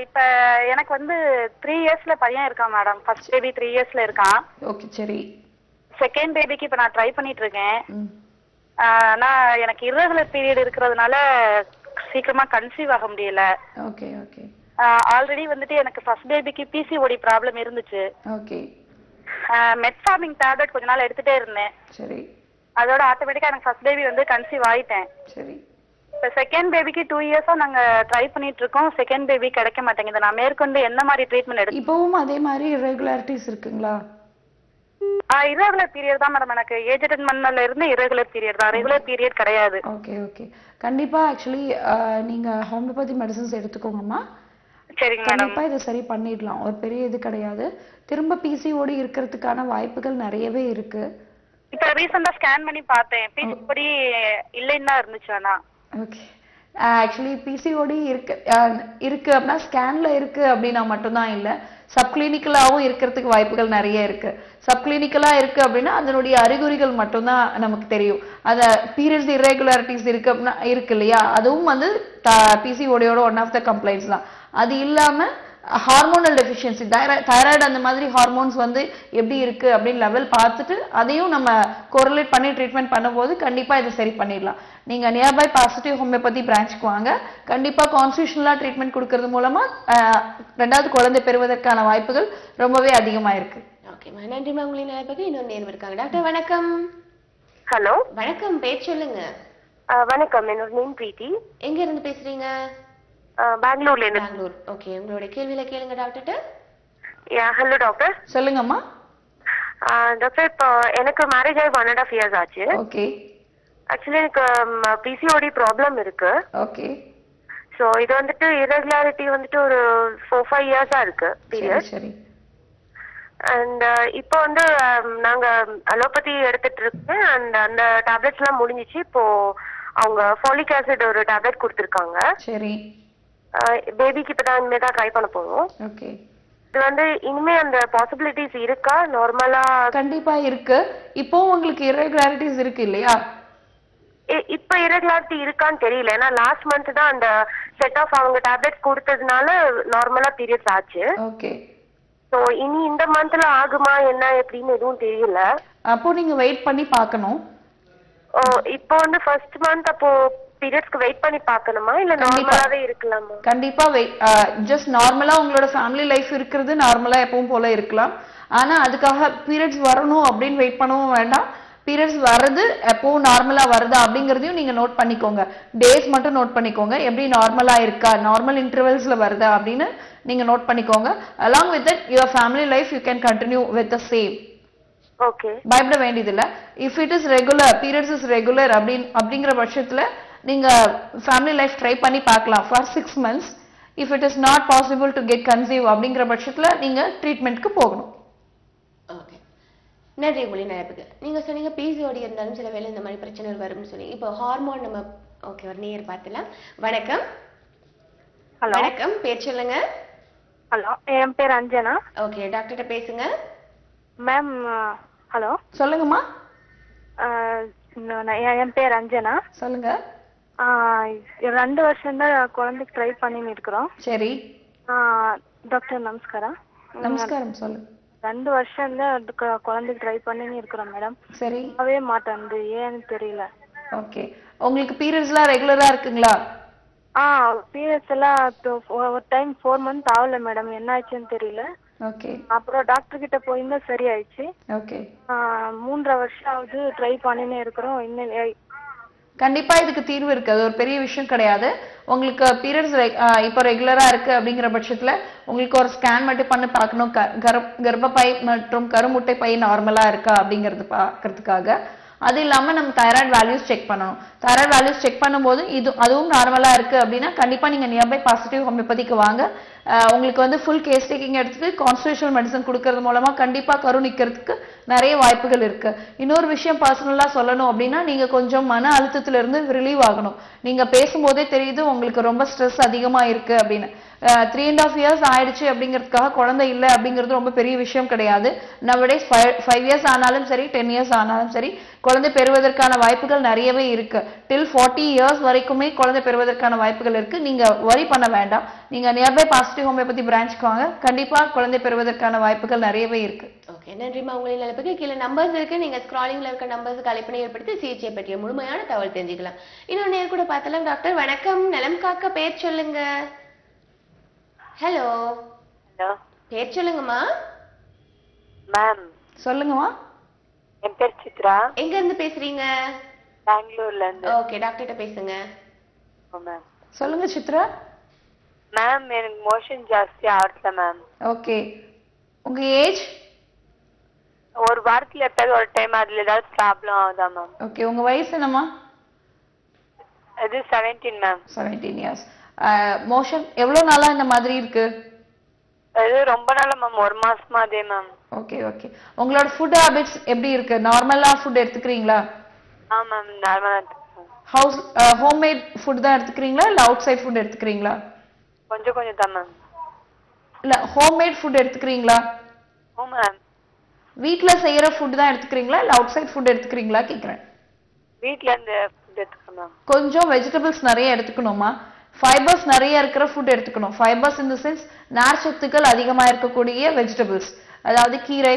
இப்ப எனக்கு வந்து 3 இயர்ஸ்ல பையன் இருக்கான் மேடம். ஃபர்ஸ்ட் பேபி 3 இயர்ஸ்ல இருக்கான். ஓகே சரி. செகண்ட் பேபிக்கு இப்ப நான் ட்ரை பண்ணிட்டு இருக்கேன். நான் எனக்கு irregular பீரியட் இருக்கிறதுனால சீக்கிரமா கன்சீவ் ஆக முடியல. Okay okay. ஆல்ரெடி வந்துட்டு எனக்கு ஃபர்ஸ்ட் பேபிக்கு பிசிஓடி ப்ராப்ளம் இருந்துச்சு. ஓகே. மெட்ஃபார்மிங் டேப்லெட் கொஞ்ச நாள் எடுத்துட்டே இருந்தேன். சரி. அதோட ஆட்டோமேட்டிக்கா எனக்கு ஃபர்ஸ்ட் பேபி வந்து கன்சீவ் ஆயிட்டேன். சரி. இப்ப செகண்ட் பேபிக்கு 2 இயர்ஸா நாங்க ட்ரை பண்ணிட்டு இருக்கோம். செகண்ட் பேபி கிடைக்க மாட்டேங்குது. நான் மேற்கொண்டு என்ன மாதிரி ட்ரீட்மெண்ட் எடுத்து? இப்பவும் அதே மாதிரி irregularities இருக்குங்களா? irregular பீரியட் தான் மேடம். எனக்கு ஏஜ் அட்டெண்ட் பண்ணல இருந்து irregular பீரியட் தான், ரெகுலர் பீரியட் கிடையாது. Okay okay. கண்டிப்பா ஆக்சுவலி நீங்க ஹோமியோபதி மெடிசன்ஸ் எடுத்துக்கோங்கம்மா. சரிங்க மேடம். கண்டிப்பா இதை சரி பண்ணிடலாம், ஒரு பெரிய இது கிடையாது. திரும்ப பிசிஓடி இருக்கிறதுக்கான வாய்ப்புகள் நிறையவே இருக்கு. இப்ப ரீசெண்டா ஸ்கேன் பண்ணி பார்த்தேன், பிசிஓடி இல்லைன்னு தான் இருந்துச்சு. ஆனா ஓகே, ஆக்சுவலி பிசிஓடி இருக்கு அப்படின்னா ஸ்கேன்ல இருக்கு அப்படின்னா மட்டும்தான் இல்லை, சப்கிளினிக்கலாவும் இருக்கிறதுக்கு வாய்ப்புகள் நிறைய இருக்கு. சப்கிளினிக்கலா இருக்கு அப்படின்னா அதனுடைய அறிகுறிகள் மட்டும்தான் நமக்கு தெரியும். அத பீரியட்ஸ் irregularities இருக்கு அப்படின்னா இருக்கு இல்லையா, அதுவும் வந்து பிசிஓடியோட ஒன் ஆஃப் த கம்ப்ளைண்ட்ஸ் தான். அது இல்லாம ஹார்மோனல் டெஃபிஷியன்சி, தைராய்டு அந்த மாதிரி ஹார்மோன்ஸ் வந்து எப்படி இருக்கு அப்படின்னு லெவல் பார்த்துட்டு அதையும் நம்ம கோரிலேட் பண்ணி ட்ரீட்மெண்ட் பண்ணும்போது கண்டிப்பா இதை சரி பண்ணிடலாம். நீங்க நியர்பை பாசிட்டிவ் ஹோமியோபதி பிரான்ச்சுக்கு வாங்க. கண்டிப்பா கான்ஸ்டிடியூஷனலா ட்ரீட்மெண்ட் கொடுக்கறது மூலமா ரெண்டாவது குழந்தை பெறுவதற்கான வாய்ப்புகள் ரொம்பவே அதிகமா இருக்கு. ஓகேம்மா, நன்றிமா. உங்களின் நிலைப்பக்கு இன்னொரு நேரம் இருக்காங்க. டாக்டர் வணக்கம். ஹலோ வணக்கம், பேர் சொல்லுங்க. வணக்கம், என்னோட நேம் பிரீத்தி. எங்க இருந்து பேசுறீங்க? பெங்களூர்ல இருந்து. பெங்களூர். ஓகே, உங்களுடைய கேள்வியில கேளுங்க டாக்டர்ட்ட. Hello doctor. சொல்லுங்கம்மா. டாக்டர், இப்போ எனக்கு மேரேஜ் ஆகி 1.5 இயர்ஸ் ஆச்சு. ஓகே. ஆக்சுவலி எனக்கு பிசிஓடி ப்ராப்ளம் இருக்கு. ஓகே. ஸோ இது வந்துட்டு irregularity வந்துட்டு ஒரு 4-5 இயர்ஸா இருக்கு பீரியட். சரி. அண்ட் இப்போ வந்து நாங்க அலோபதி எடுத்துட்டு இருக்கேன். அண்ட் அந்த டேப்லெட்ஸ் எல்லாம் முடிஞ்சிச்சு. இப்போ அவங்க ஃபாலிக் ஆசிட் ஒரு டேப்லெட் கொடுத்துருக்காங்க. சரி. பேபிக்கு இப்பதான் இனிமே தான் ட்ரை பண்ண போறோம். ஓகே. இது வந்து இனிமே அந்த பாசிபிலிட்டிஸ் இருக்கா? நார்மலா கண்டிப்பா இருக்கு. இப்போ உங்களுக்கு irregularities இருக்கு இல்லையா? இப்ப irregularity இருக்கான்னு தெரியல. ஏன்னா லாஸ்ட் மந்த் தான் அந்த செட் ஆஃப் அவங்க டேப்லெட்ஸ் கொடுத்ததுனால நார்மலா பீரியட்ஸ் ஆச்சு. ஓகே. சோ இனி இந்த மந்த்ல ஆகுமா என்ன எப்படின்னு எதுவும் தெரியல. அப்போ நீங்க வெயிட் பண்ணி பார்க்கணும். இப்போ வந்து ஃபர்ஸ்ட் மந்த் அப்போ பீரியட்ஸ்க்கு வெயிட் பண்ணி பார்க்கணுமா இல்ல நார்மலாவே இருக்கலாமா? கண்டிப்பா ஜஸ்ட் நார்மலா உங்களோட ஃபேமிலி லைஃப் இருக்கிறது நார்மலா எப்பவும் போல இருக்கலாம். ஆனா அதுக்காக பீரியட்ஸ் வரணும் அப்படின்னு வெயிட் பண்ணவும் வேண்டாம். பீரியட்ஸ் வர்றது எப்பவும் நார்மலா வருதா அப்படிங்கறதையும் நீங்க நோட் பண்ணிக்கோங்க. டேஸ் மட்டும் நோட் பண்ணிக்கோங்க. எப்படி நார்மலா இருக்கா, நார்மல் இன்டர்வல்ஸ்ல வருதா அப்படின்னு நீங்க நோட் பண்ணிக்கோங்க. along with that your family life you can continue with the same. Okay. பயப்பட வேண்டியதில்லை. if it is regular periods is regular அப்படிங்கிற பட்சத்துல நீங்க ஃபேமிலி லைஃப் ட்ரை பண்ணி பார்க்கலாம் for 6 months. if it is not possible to get conceive அப்படிங்கிற பட்சத்துல நீங்க ட்ரீட்மெண்ட்க்கு போகணும். ஓகே. நன்றி உங்களின் நினைப்புக்கு. நீங்க சொன்னீங்க பிசிஓடி இருந்தாலும் சில வேளை இந்த மாதிரி பிரச்சனை வரும்னு சொன்னீங்க. இப்போ ஹார்மோன் நம்ம ஓகே ஒரு நேயர் பார்த்துலாம். வணக்கம். ஹலோ. வணக்கம். பேர் சொல்லுங்க. ஹலோ, என் பேர் அஞ்சனா. ஓகே, டாக்டர்கிட்ட பேசுங்க. Ma'am hello. சொல்லுங்கம்மா. என் பேர் அஞ்சனா. சொல்லுங்க. 2 வருஷம் தான் குழந்தைக்கு ட்ரை பண்ணின்னு இருக்கிறோம். சரி. டாக்டர் நமஸ்காரம். நமஸ்காரம். சொல்லுங்க. 2 வருஷம் தான் குழந்தைக்கு ட்ரை பண்ணின்னு இருக்கிறோம் மேடம். சரி. ஆகவே மாட்டேன்து, ஏன்னு தெரியல. ஓகே. உங்களுக்கு பீரியட்ஸ்லாம் ரெகுலரா இருக்குங்களா? பீரியட்ஸ் எல்லாம் ஒரு டைம் 4 months ஆகல மேடம், என்ன ஆச்சுன்னு தெரியல. ஓகே. அப்புறம் டாக்டர் கிட்ட போயிருந்தா சரி ஆயிடுச்சு. ஓகே. 3.5 வருஷம் ஆகுது ட்ரை பண்ணினே இருக்கிறோம். இன்னும் கண்டிப்பா இதுக்கு தீர்வு இருக்கு. அது ஒரு பெரிய விஷயம் கிடையாது. உங்களுக்கு பீரியட்ஸ் இப்போ ரெகுலரா இருக்கு அப்படிங்கிற பட்சத்துல உங்களுக்கு ஒரு ஸ்கேன் மட்டும் பண்ணி பார்க்கணும். கர்ப்பப்பை மற்றும் கருமுட்டை பை நார்மலா இருக்கா அப்படிங்கிறது பார்க்கறதுக்காக. அது இல்லாம நம்ம தைராய்டு வேல்யூஸ் செக் பண்ணணும். தைராய்டு வேல்யூஸ் செக் பண்ணும்போது அதுவும் நார்மலா இருக்கு அப்படின்னா கண்டிப்பா நீங்க நியர்பை பாசிட்டிவ் ஹோமியோபதிக்கு வாங்க. உங்களுக்கு வந்து ஃபுல் கேஸ் டேக்கிங் எடுத்துட்டு கான்ஸ்டிடியூஷனல் மெடிசன் கொடுக்கறது மூலமா கண்டிப்பா கரு நிக்கிறதுக்கு நிறைய வாய்ப்புகள் இருக்கு. இன்னொரு விஷயம் பர்சனலா சொல்லணும் அப்படின்னா நீங்க கொஞ்சம் மன அழுத்தத்துல இருந்து ரிலீவ் ஆகணும். நீங்க பேசும்போதே தெரியுது உங்களுக்கு ரொம்ப ஸ்ட்ரெஸ் அதிகமா இருக்கு அப்படின்னு. 3.5 years ஆயிடுச்சு அப்படிங்கிறதுக்காக குழந்தை இல்லை அப்படிங்கிறது ரொம்ப பெரிய விஷயம் கிடையாது. nowadays 5 years ஆனாலும் சரி 10 years ஆனாலும் சரி குழந்தை பெறுவதற்கான வாய்ப்புகள் நிறையவே இருக்கு. till 40 years வரைக்குமே குழந்தை பெறுவதற்கான வாய்ப்புகள் இருக்கு. நீங்க வரி பண்ண வேண்டாம். நீங்க நியர்பை பாசிட்டிவ் ஹோமியோபதி பிரான்ச்சுக்கு வாங்க. கண்டிப்பா குழந்தை பெறுவதற்கான வாய்ப்புகள் நிறையவே இருக்கு. ஓகே, நன்றிமா. உங்களின் அழைப்புக்கு கீழே நம்பர்ஸ் இருக்கு. நீங்க ஸ்க்ராலிங்ல இருக்க நம்பர்ஸுக்கு அழைப்பினை ஏற்படுத்தி சிகிச்சை பற்றிய முழுமையான தகவல் தெரிஞ்சுக்கலாம். இன்னொரு நேர் கூட பார்த்தலாம். டாக்டர் வணக்கம். நலம் காக்க பேர் சொல்லுங்க. ஹலோ. ஹலோ. பேர் சொல்லுங்கம்மா. மேம். சொல்லுங்கம்மா. என் பேர் சித்ரா. எங்க இருந்து பேசுறீங்க? பெங்களூர்ல இருந்து. ஓகே, டாக்டர்கிட்ட பேசுங்க. மேம். சொல்லுங்க சித்ரா. மேம் எனக்கு மோஷன் ஜாஸ்தி ஆகல மேம். ஓகே. உங்க ஏஜ்? ஒரு வாரத்துல எப்பயாவது ஒரு டைம் அதுல ஏதாவது ப்ராப்ளம் ஆகுதா மேம்? ஓகே. உங்க வயசு என்னம்மா? அது 17 மேம். 17 years. மோஷன் எவ்வளவு நாளா இந்த மாதிரி இருக்கு? அது ரொம்ப நாளா மேம், 1 மாசமா அதே மேம். Okay okay. உங்களோட ஃபுட் ஹாபிட்ஸ் எப்படி இருக்கு? நார்மலா ஃபுட் எடுத்துக்கிறீங்களா? மேம் நார்மலா எடுத்துக்கிறேன். ஹவுஸ் ஹோம்மேட் ஃபுட் தான் எடுத்துக்கிறீங்களா இல்ல அவுட் சைட் ஃபுட் எடுத்துக்கிறீங்களா? கொஞ்சம் கொஞ்சம் தான் மேம். இல்ல ஹோம்மேட் ஃபுட் எடுத்துக்கிறீங்களா? ஓ மேம். வீட்ல செய்யற ஃபுட் தான் எடுத்துக்கிறீங்களா இல்ல அவுட் சைட் ஃபுட் எடுத்துக்கிறீங்களா கேக்குறேன். வீட்ல இருந்து ஃபுட் எடுத்துக்கிறேன் மேம். கொஞ்சம் வெஜிடபிள்ஸ் நிறைய எடுத்துக்கணுமா. ஃபைபர்ஸ் நிறைய இருக்கிற ஃபுட் எடுத்துக்கணும். ஃபைபர்ஸ் இன் தி சென்ஸ் நார்ச்சத்துக்கள் அதிகமா இருக்கக்கூடிய வெஜிடபிள்ஸ், அதாவது கீரை,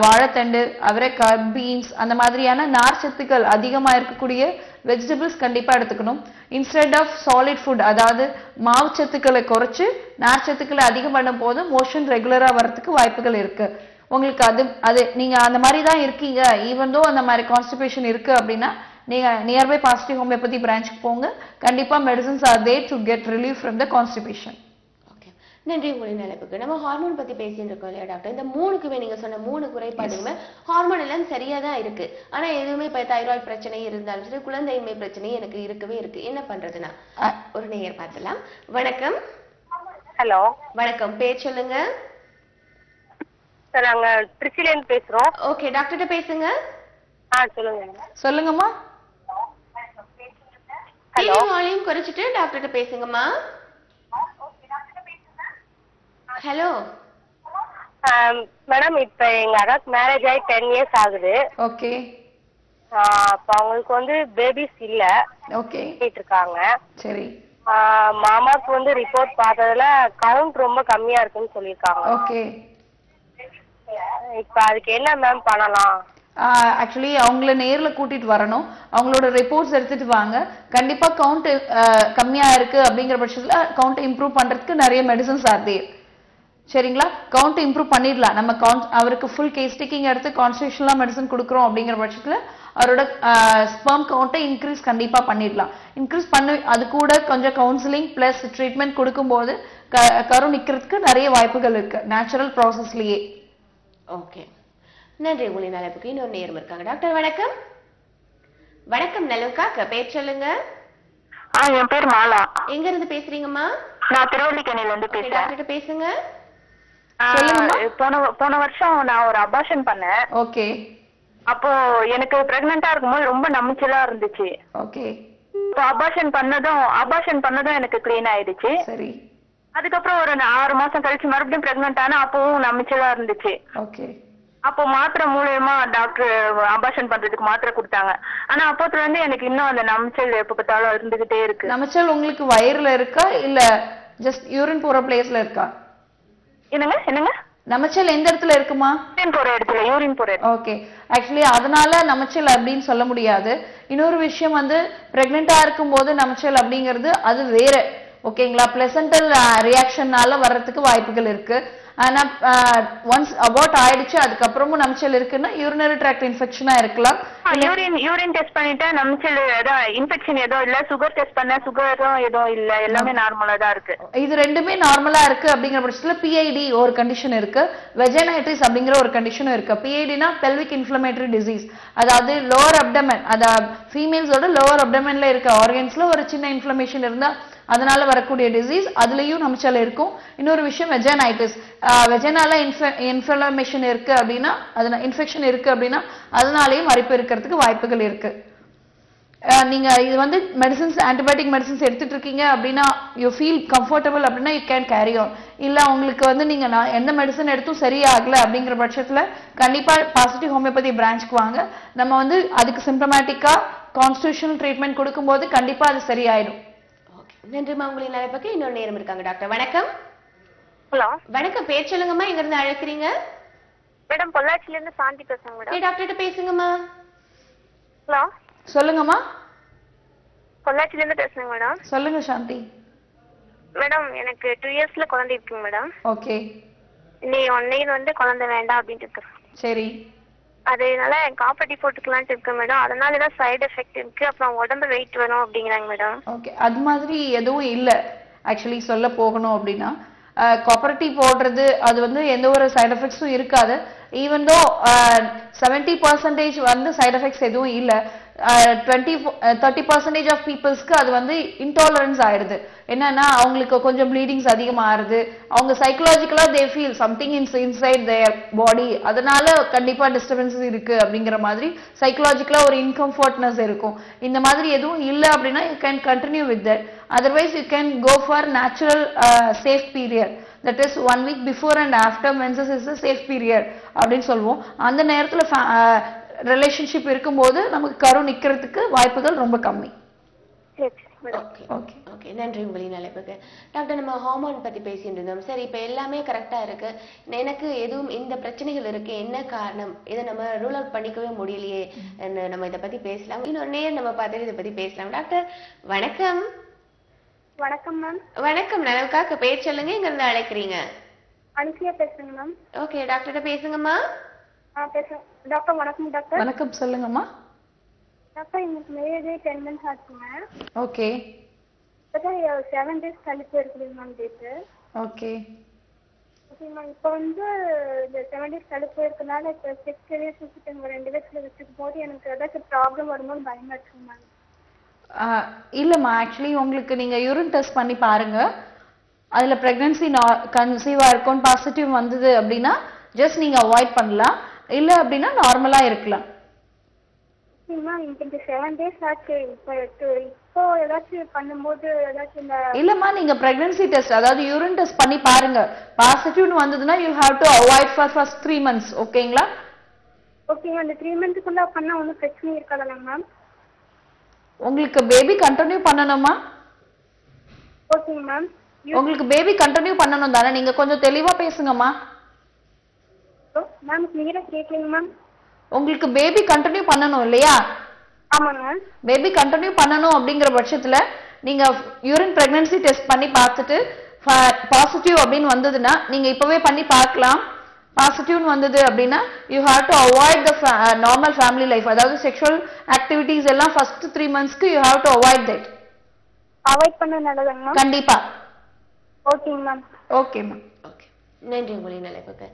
வாழைத்தண்டு, அவரைக்காய், பீன்ஸ், அந்த மாதிரியான நார்ச்சத்துக்கள் அதிகமா இருக்கக்கூடிய வெஜிடபிள்ஸ் கண்டிப்பா எடுத்துக்கணும். இன்ஸ்டெட் ஆஃப் சாலிட் ஃபுட், அதாவது மாவுச்சத்துக்களை குறைச்சு நார்ச்சத்துக்களை அதிகம் பண்ணும் போது மோஷன் ரெகுலரா வரதுக்கு வாய்ப்புகள் இருக்கு. உங்களுக்கு அது நீங்க அந்த மாதிரி தான் இருக்கீங்க, ஈவன் தோ அந்த மாதிரி கான்ஸ்டிபேஷன் இருக்கு அப்படின்னா நீங்க நியர்பை பாசிட்டிவ் ஹோமியோபதி பிரான்ச்சுக்கு போங்க. கண்டிப்பா medicines are there to get relief from the constipation. Okay, நன்றி உங்களின் அழைப்புக்கு. நம்ம ஹார்மோன் பத்தி பேசிட்டு இருக்கோம் இல்லையா டாக்டர்? இந்த 3க்குமே நீங்க சொன்ன 3 குறைபாடுமே ஹார்மோன் எல்லாம் சரியா தான் இருக்கு. ஆனா எதுவுமே இப்ப தைராய்டு பிரச்சனை இருந்தாலும் சரி, குழந்தையின்மை பிரச்சனை எனக்கு இருக்கவே இருக்கு. என்ன பண்றதுன்னா ஒரு நேயர் பார்த்துலாம். வணக்கம். ஹலோ. வணக்கம். பேர் சொல்லுங்க. சார் நாங்க திருச்சில இருந்து பேசுறோம். ஓகே, டாக்டர்கிட்ட பேசுங்க. சொல்லுங்க. சொல்லுங்கம்மா. டிவி வால்யூம் குறைச்சிட்டு டாக்டர்கிட்ட பேசுங்கம்மா. ஹலோ மேடம் இப்ப எங்க அக்காக்கு மேரேஜ் ஆகி 10 இயர்ஸ் ஆகுது. ஓகே. அப்ப அவங்களுக்கு வந்து பேபிஸ் இல்ல. ஓகே. இருக்காங்க. சரி. மாமாக்கு வந்து ரிப்போர்ட் பார்த்ததுல கவுண்ட் ரொம்ப கம்மியா இருக்குன்னு சொல்லிருக்காங்க. ஓகே. இப்ப அதுக்கு என்ன மேம் பண்ணலாம்? ஆக்சுவலி அவங்கள நேர்ல கூட்டிட்டு வரணும். அவங்களோட ரிப்போர்ட்ஸ் எடுத்துட்டு வாங்க. கண்டிப்பா கவுண்ட் கம்மியா இருக்கு அப்படிங்கிற பட்சத்துல கவுண்ட் இம்ப்ரூவ் பண்றதுக்கு நிறைய மெடிசன்ஸ் ஆர்தே. சரிங்களா? கவுண்ட் இம்ப்ரூவ் பண்ணிடலாம். நம்ம அவருக்கு ஃபுல் கேஸ் டேக்கிங் எடுத்து கான்ஸ்டிடியூஷனலா மெடிசன் கொடுக்குறோம் அப்படிங்கிற பட்சத்துல அவரோட ஸ்பெர்ம் கவுண்ட்டை இன்க்ரீஸ் கண்டிப்பா பண்ணிடலாம். இன்க்ரீஸ் பண்ணி அது கூட கொஞ்சம் கவுன்சிலிங் பிளஸ் ட்ரீட்மெண்ட் கொடுக்கும்போது கரு நிக்கிறதுக்கு நிறைய வாய்ப்புகள் இருக்கு நேச்சுரல் ப்ராசஸ்லயே. ஓகே, நன்றி. உங்களின் அழைப்புக்கு இன்னொரு நேரம் இருக்காங்க. டாக்டர் வணக்கம். வணக்கம் நலம்கா, பேர் சொல்லுங்க. என் பேர் மாலா. எங்க இருந்து பேசுறீங்கம்மா? நான் திருவல்லிக்கேணில இருந்து பேசுறேன். டாக்டர் பேசுங்க. போன வருஷம் நான் ஒரு அபார்ஷன் பண்ணேன். ஓகே. அப்போ எனக்கு பிரெக்னெண்டா இருக்கும்போது ரொம்ப நம்பிச்சலா இருந்துச்சு. ஓகே. இப்போ அபார்ஷன் பண்ணதும் எனக்கு கிளீன் ஆயிடுச்சு. சரி. அதுக்கப்புறம் ஒரு 6 மாசம் கழிச்சு மறுபடியும் பிரெக்னென்ட் ஆனா அப்பவும் நம்பிச்சலா இருந்துச்சு. ஓகே. அப்போ மாத்திரை மூலமா டாக்டர் அபார்ஷன் பண்றதுக்கு மாத்திரை கொடுத்தாங்க. ஆனா அப்போத்துல இருந்து எனக்கு இன்னும் அந்த நமைச்சல் எப்ப பார்த்தாலும் இருந்துகிட்டே இருக்கு. நமைச்சல் உங்களுக்கு வயிறுல இருக்கா இல்ல ஜஸ்ட் யூரின் போற பிளேஸ்ல இருக்கா? என்னங்க? நமைச்சல் எந்த இடத்துல இருக்குமா? யூரின் போற இடத்துல. ஓகே. ஆக்சுவலி அதனால நமைச்சல் அப்படின்னு சொல்ல முடியாது. இன்னொரு விஷயம் வந்து பிரெக்னெண்டா இருக்கும் போது நமைச்சல் அப்படிங்கிறது அது வேற. ஓகேங்களா? பிளசன்டல் ரியாக்ஷன்னால வர்றதுக்கு வாய்ப்புகள் இருக்கு. ஆனா ஒன்ஸ் அபார்ட் ஆயிடுச்சு அதுக்கப்புறமும் நமைச்சல் இருக்குன்னா யூரினரி ட்ராக்ட் இன்ஃபெக்ஷனா இருக்கலாம். யூரின் டெஸ்ட் பண்ணிட்டா நமைச்சல் ஏதோ இன்ஃபெக்ஷன் ஏதோ இல்ல. சுகர் டெஸ்ட் பண்ண சுகரும் ஏதோ இல்ல. எல்லாமே நார்மலா தான் இருக்கு. இது ரெண்டுமே நார்மலா இருக்கு அப்படிங்கிற பட்சத்துல பிஐடி ஒரு கண்டிஷன் இருக்கு, வெஜைனைட்டிஸ் அப்படிங்கிற ஒரு கண்டிஷனும் இருக்கு. பிஐடினா பெல்விக் இன்ஃப்ளமேட்டரி டிசீஸ், அதாவது லோவர் அப்டமன், அதாவது ஃபீமேல்ஸோட லோவர் அப்டமன்ல இருக்க ஆர்கன்ஸ்ல ஒரு சின்ன இன்ஃப்ளமேஷன் இருந்தா அதனால வரக்கூடிய டிசீஸ், அதுலயும் நமைச்சல் இருக்கும். இன்னொரு விஷயம் வெஜைனைட்டிஸ், வெஜைனால இன்ஃப்ளமேஷன் இருக்கு அப்படின்னா அதனால இன்ஃபெக்ஷன் இருக்கு அப்படின்னா அதனாலயும் அரிப்பு இருக்கிறதுக்கு வாய்ப்புகள் இருக்கு. நீங்க இது வந்து மெடிசன்ஸ் ஆன்டிபயோட்டிக் மெடிசன்ஸ் எடுத்துட்டு இருக்கீங்க அப்படின்னா யூ ஃபீல் கம்ஃபர்டபுள் அப்படின்னா யூ கேன் கேரி ஆன். இல்ல உங்களுக்கு வந்து நீங்க எந்த மெடிசன் எடுத்தும் சரியாகல அப்படிங்கிற பட்சத்துல கண்டிப்பா பாசிட்டிவ் ஹோமியோபதி பிரான்ச்க்கு வாங்க. நம்ம வந்து அதுக்கு சிம்டமேட்டிக்கா கான்ஸ்டிடியூஷனல் ட்ரீட்மெண்ட் கொடுக்கும்போது கண்டிப்பா அது சரியாயிடும். நன்றிமா. உங்களின் அழைப்புக்கு இன்னொரு நேரம் இருக்காங்க. டாக்டர் வணக்கம். ஹலோ வணக்கம், பேர் சொல்லுங்கம்மா. எங்க இருந்து அழைக்கிறீங்க? மேடம் பொள்ளாச்சில இருந்து சாந்தி பேசுறேன் மேடம். டாக்டர்கிட்ட பேசுங்கம்மா. ஹலோ சொல்லுங்கம்மா. பொள்ளாச்சில இருந்து பேசுறேன் மேடம். சொல்லுங்க சாந்தி. மேடம் எனக்கு 2 இயர்ஸ்ல குழந்தை இருக்குங்க மேடம். ஓகே. நீ 1 இயர் வந்து குழந்தை வேண்டாம் அப்படின்ட்டு இருக்கேன். சரி. அதனால காப்பர்ட்டி போட்டுக்கலான்ட்டு இருக்கேன் மேடம். அதனால ஏதாவது சைடு எஃபெக்ட் இருக்கு, அப்புறம் உடம்பு வெயிட் வரும் அப்படிங்கிறாங்க மேடம். ஓகே. அது மாதிரி எதுவும் இல்லை ஆக்சுவலி சொல்ல போகணும் அப்படின்னா. காப்பர்ட்டி போடுறது அது வந்து எந்த ஒரு சைடு எஃபெக்ட்ஸும் இருக்காது. ஈவன் தோ 70% வந்து சைடு எஃபெக்ட்ஸ் எதுவும் இல்லை. 30% ஆஃப் பீப்புள்ஸ்க்கு அது வந்து இன்டாலரன்ஸ் ஆயிடுது. என்னன்னா அவங்களுக்கு கொஞ்சம் ப்ளீடிங்ஸ் அதிகமாகுது, அவங்க சைக்கலாஜிக்கலா தே ஃபீல் சம்திங் இன்சைட் தேர் பாடி, அதனால கண்டிப்பா டிஸ்டர்பன்சஸ் இருக்கு அப்படிங்கிற மாதிரி சைக்கலாஜிக்கலா ஒரு இன்கம்ஃபர்ட்னஸ் இருக்கும். இந்த மாதிரி எதுவும் இல்லை அப்படின்னா you can continue with that. Otherwise you can go for natural safe period, that is 1 week before and after menses is a safe period அப்படின்னு சொல்லுவோம். அந்த நேரத்துல ரிலேஷன்ஷிப் இருக்கும்போது நமக்கு கரு நிக்கிறதுக்கு வாய்ப்புகள் ரொம்ப கம்மி. ஓகே, நன்றி உங்களின் அழைப்புக்கு. டாக்டர், நம்ம ஹார்மோன் பத்தி பேசிட்டு இருந்தோம். சரி, இப்ப எல்லாமே கரெக்டா இருக்கு, எனக்கு எதுவும் இந்த பிரச்சனைகள் இருக்கு, என்ன காரணம், இதை நம்ம ரூல் அவுட் பண்ணிக்கவே முடியலையே, நம்ம இதை பத்தி பேசலாம். இன்னொரு நேரம் நம்ம பார்த்துட்டு இதை பத்தி பேசலாம். டாக்டர் வணக்கம். வணக்கம் மேம். வணக்கம் நலவுக்காக, பேர் சொல்லுங்க, எங்க இருந்து அழைக்கிறீங்க? அனுசியா பேசுறேங்க மேம். ஓகே, டாக்டர்கிட்ட பேசுங்கம்மா. பேசுறேன். டாக்டர் வணக்கம். டாக்டர் வணக்கம், சொல்லுங்கம்மா. டாக்டர் எனக்கு மேரேஜ் 10 months ஆச்சுங்க. ஓகே. டாக்டர் 7 days கழிச்சு இருக்குதுங்க ma'am date. Okay. Okay ma'am. இப்போ வந்து இந்த 7 days கழிச்சு இருக்கனால இப்போ 6 days வச்சுட்டு 2 daysல வச்சுக்கும் போது எனக்கு ஏதாச்சும் ப்ராப்ளம் வரும்போது பயமா இருக்குங்க மேம். இல்லம்மா, ஆக்சுவலி உங்களுக்கு நீங்க யூரின் டெஸ்ட் பண்ணி பாருங்க. அதுல பிரெக்னன்சி கன்சீவா இருக்கும் பாசிட்டிவ் வந்தது அப்படின்னா ஜஸ்ட் நீங்க அவாய்ட் பண்ணலாம். இல்ல அப்படின்னா நார்மலா இருக்கலாம். ஓகேங்களா எனக்கு இந்த 7 days ஆச்சு இப்போ ஏதாச்சும் பண்ணும்போது ஏதாச்சும் இந்த இல்லம்மா நீங்க பிரெக்னன்சி டெஸ்ட் அதாவது யூரின் டெஸ்ட் பண்ணி பாருங்க பாசிட்டிவ்னு வந்ததுன்னா you have to avoid for first 3 months ஓகேங்களா ஓகேங்க அந்த 3 monthsக்குள்ள பண்ணா ஒன்றும் பிரச்சனை இருக்காதுல்ல மேம் உங்களுக்கு பேபி கண்டினியூ பண்ணணுமா ஓகேங்க மேம் உங்களுக்கு பேபி கண்டினியூ பண்ணணும் தானே நீங்க கொஞ்சம் தெளிவா பேசுங்கம்மா மேம் கிளியரா கேட்கலங்க மேம் உங்களுக்கு பேபி கண்டினியூ பண்ணணும் இல்லையா ஆமாங்க பேபி கண்டினியூ பண்ணணும் அப்படிங்கிற பட்சத்துல நீங்க யூரின் பிரெக்னன்சி டெஸ்ட் பண்ணி பார்த்துட்டு பாசிட்டிவ் அப்படின்னு வந்ததுன்னா நீங்க இப்பவே பண்ணி பார்க்கலாம் பாசிட்டிவ்னு வந்தது அப்படின்னா you have to avoid the normal family life அதாவது செக்ஷுவல் ஆக்டிவிட்டீஸ் எல்லாம் ஃபர்ஸ்ட் 3 monthsக்கு you have to avoid that avoid பண்ண நல்லதுங்க மேம் கண்டிப்பா ஓகேங்க மேம் ஓகே மேம் ஓகே நன்றி உங்களின் அழைப்புக்கு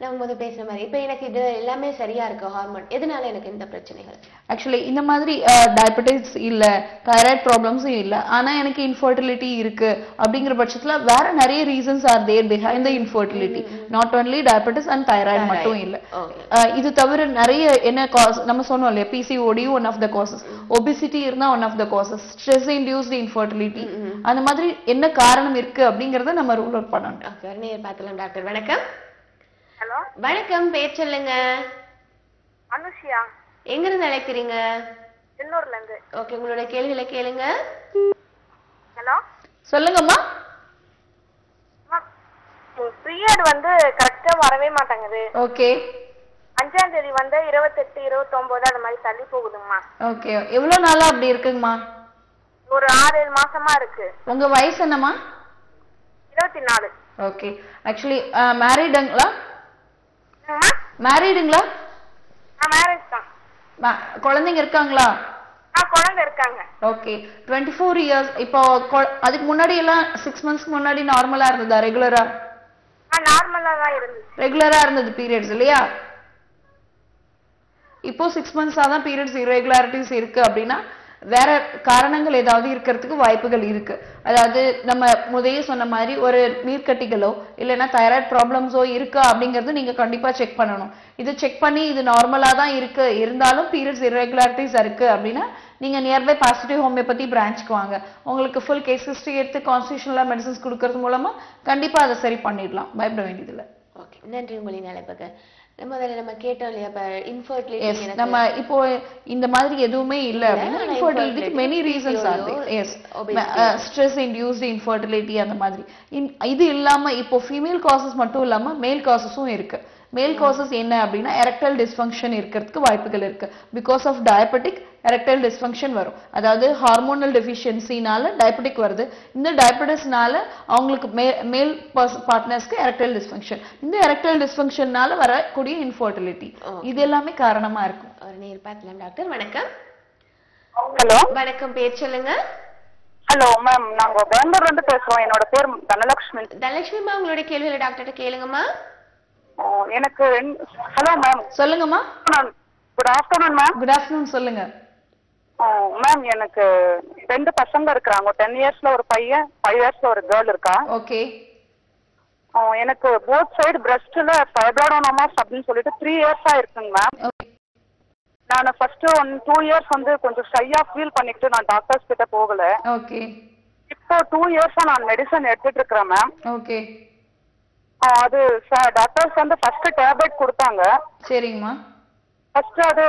நம்ம முதல் பேசுற மாதிரி இப்போ எனக்கு இது எல்லாமே சரியா இருக்கு ஹார்மோன் எதனால எனக்கு இந்த பிரச்சனைகள் ஆக்சுவலி இந்த மாதிரி டயபெட்டிஸ் இல்ல தைராய்டு ப்ராப்ளம்ஸும் இல்ல ஆனா எனக்கு இன்ஃபர்டிலிட்டி இருக்கு அப்படிங்கிற பட்சத்துல வேற நிறைய reasons are there behind the infertility not only diabetes and thyroid மட்டும் இல்ல இது தவிர நிறைய என்ன காஸ் நம்ம சொன்னோம் இல்லையா PCOD one of the causes obesity இருந்தா one of the causes stress induced infertility அந்த மாதிரி என்ன காரணம் இருக்கு அப்படிங்கறத நம்ம ரூல் அவுட் பண்ணணும் பார்க்கலாம் டாக்டர் வணக்கம் ஹலோ வணக்கம் பேர் சொல்லுங்க அனுஷியா எங்க இருந்து அழைக்கிறீங்க எண்ணூர்ல இருந்து ஓகே உங்களோட கேள்விகளை கேளுங்க ஹலோ சொல்லுங்கம்மா பீரியட் வந்து கரெக்டா வரவே மாட்டேங்குது ஓகே 5ஆம் தேதி வந்து 28 29 அந்த மாதிரி தள்ளி போகுதுங்கம்மா ஓகே எவ்வளவு நாளா அப்படி இருக்குங்கம்மா ஒரு 6-7 மாசமா இருக்கு உங்க வயசு என்னம்மா 24 ஓகே ஆக்சுவலி மேரிடுங்களா மேரிடுங்களா மேரேஜ் தான் குழந்தைங்க இருக்காங்களா குழந்தை இருக்காங்க ஓகே 24 years இப்போ அதுக்கு முன்னாடி எல்லாம் 6 monthsக்கு முன்னாடி நார்மலா இருந்ததா ரெகுலரா நார்மலா தான் இருந்துச்சு ரெகுலரா இருந்தது பீரியட்ஸ் இல்லையா இப்போ 6 months தான் பீரியட்ஸ் irregularities இருக்கு அப்படின்னா வேற காரணங்கள் ஏதாவது இருக்கிறதுக்கு வாய்ப்புகள் இருக்கு அதாவது நம்ம முதல்ல சொன்ன மாதிரி ஒரு நீர்க்கட்டிகளோ இல்லைன்னா தைராய்டு ப்ராப்ளம்ஸோ இருக்கா அப்படிங்கறது நீங்க கண்டிப்பா செக் பண்ணணும் இது செக் பண்ணி இது நார்மலா தான் இருக்கு இருந்தாலும் பீரியட்ஸ் irregularities இருக்கு அப்படின்னா நீங்க நியர்பை பாசிட்டிவ் ஹோமியோபதி பிரான்ச்சுக்கு வாங்க உங்களுக்கு ஃபுல் கேஸ் ஹிஸ்டரி எடுத்து கான்ஸ்டிடியூஷனல் மெடிசன்ஸ் கொடுக்கறது மூலமா கண்டிப்பா அதை சரி பண்ணிடலாம் பயப்பட வேண்டியதில்லை ஓகே நன்றி உங்களின் அழைப்புக்கு முதல்ல நம்ம கேட்டோம் இல்லையா இன்ஃபர்டிலிட்டி நம்ம இப்போ இந்த மாதிரி எதுவுமே இல்ல அப்படின்னா இன்ஃபர்டிலிட்டிக்கு many reasons are there as stress induced infertility அந்த மாதிரி இது இல்லாம இப்போ ஃபீமேல் காசஸ் மட்டும் இல்லாம மேல் காசஸும் இருக்கு மேல் காசஸ் என்ன அப்படின்னா எரெக்டைல் டிஸ்ஃபங்க்ஷன் இருக்கிறதுக்கு வாய்ப்புகள் இருக்கு because of diabetic erectile dysfunction வரும் அதாவது ஹார்மோனல் டெஃபிஷியன்சினால டயபெட்டிக் வருது இந்த டயபெட்டிஸ்னால அவங்களுக்கு மேல் பார்ட்னர்ஸ்க்கு எரெக்டைல் டிஸ்ஃபங்க்ஷன் இந்த எரெக்டைல் டிஸ்ஃபங்க்ஷன்னால வரக்கூடிய இன்ஃபர்டிலிட்டி இது எல்லாமே காரணமா இருக்கும் ஒரு நேர் பார்க்கலாம் டாக்டர் வணக்கம் ஹலோ வணக்கம் பேர் சொல்லுங்க ஹலோ மேம் நாங்க பெங்களூர்ல இருந்து பேசுறோம் என்னோட பேர் தனலட்சுமி தனலட்சுமிமா உங்களோட கேள்விகளை டாக்டர்கிட்ட கேளுங்கம்மா எனக்கு ஹலோ மேம் சொல்லுங்கம்மா good afternoon ma'am good afternoon சொல்லுங்க மேம் எனக்கு 2 பசங்க இருக்காங்க 10 இயர்ஸ்ல ஒரு பையன் 5 இயர்ஸ்ல ஒரு கேர்ள் இருக்கா ஓகே எனக்கு போத் சைடு பிரஸ்ட்ல ஃபைப்ராய்டோனோமாஸ் அப்படின்னு சொல்லிட்டு 3 இயர்ஸா இருக்குங்க மேம் நான் ஃபர்ஸ்ட் 2 இயர்ஸ் வந்து கொஞ்சம் ஷையா ஃபீல் பண்ணிட்டு நான் டாக்டர்ஸ் கிட்ட போகல ஓகே இப்போ 2 இயர்ஸா நான் மெடிசன் எடுத்துட்டு இருக்கேன் மேம் ஓகே அது டாக்டர்ஸ் வந்து ஃபர்ஸ்ட் டேப்லெட் கொடுத்தாங்க சரிங்கம்மா ஃபர்ஸ்ட் அது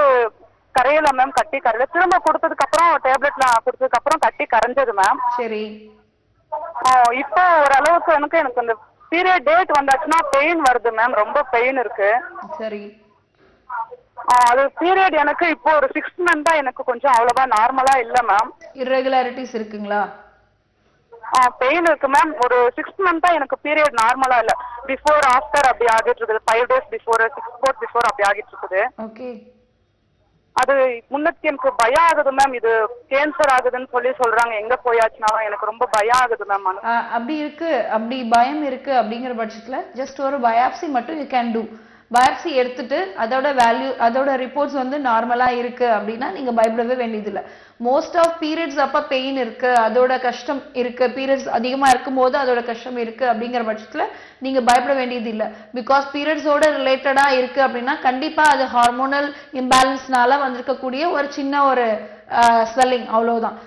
கரையல மேம் கட்டி கரையல திரும்ப கொடுத்ததுக்கு அப்புறம் டேப்லெட்லாம் கொடுத்ததுக்கு அப்புறம் கட்டி கரைஞ்சது மேம் சரி இப்போ ஓரளவுக்கு எனக்கு அந்த பீரியட் டேட் வந்தாச்சுன்னா பெயின் வருது மேம் ரொம்ப பெயின் இருக்கு சரி அது பீரியட் எனக்கு இப்போ ஒரு 6 month தான் எனக்கு கொஞ்சம் அவ்வளவா நார்மலா இல்ல மேம் irregularities இருக்குங்களா பெயின் இருக்கு மேம் ஒரு 6 month தான் எனக்கு பீரியட் நார்மலா இல்ல பிஃபோர் ஆஃப்டர் அப்படி ஆகிட்டு இருக்குது 5 days பிஃபோர் 6 days பிஃபோர் அப்படி ஆகிட்டு இருக்குது ஓகே அது முன்னக்கு எனக்கு பயம் ஆகுது மேம் இது கேன்சர் ஆகுதுன்னு சொல்லி சொல்றாங்க எங்க போயாச்சுனாலும் எனக்கு ரொம்ப பயம் ஆகுது மேம் அப்படி இருக்கு அப்படி பயம் இருக்கு அப்படிங்கிற பட்சத்துல ஜஸ்ட் ஒரு பயாப்சி மட்டும் யூ கேன் டூ பயாப்சி எடுத்துட்டு அதோட வேல்யூ அதோட ரிப்போர்ட்ஸ் வந்து நார்மலா இருக்கு அப்படின்னா நீங்க பயப்படவே வேண்டியதில்லை. மோஸ்ட் ஆஃப் பீரியட்ஸ் அப்ப பெயின் இருக்கு, அதோட கஷ்டம் இருக்கு, பீரியட்ஸ் அதிகமா இருக்கும் போது அதோட கஷ்டம் இருக்கு அப்படிங்கிற பட்சத்துல நீங்க பயப்பட வேண்டியது இல்லை. பிகாஸ் பீரியட்ஸோட ரிலேட்டடா இருக்கு அப்படின்னா கண்டிப்பா அது ஹார்மோனல் இம்பேலன்ஸ்னால வந்திருக்கக்கூடிய ஒரு சின்ன ஒரு ஸ்வெல்லிங், அவ்வளவுதான்.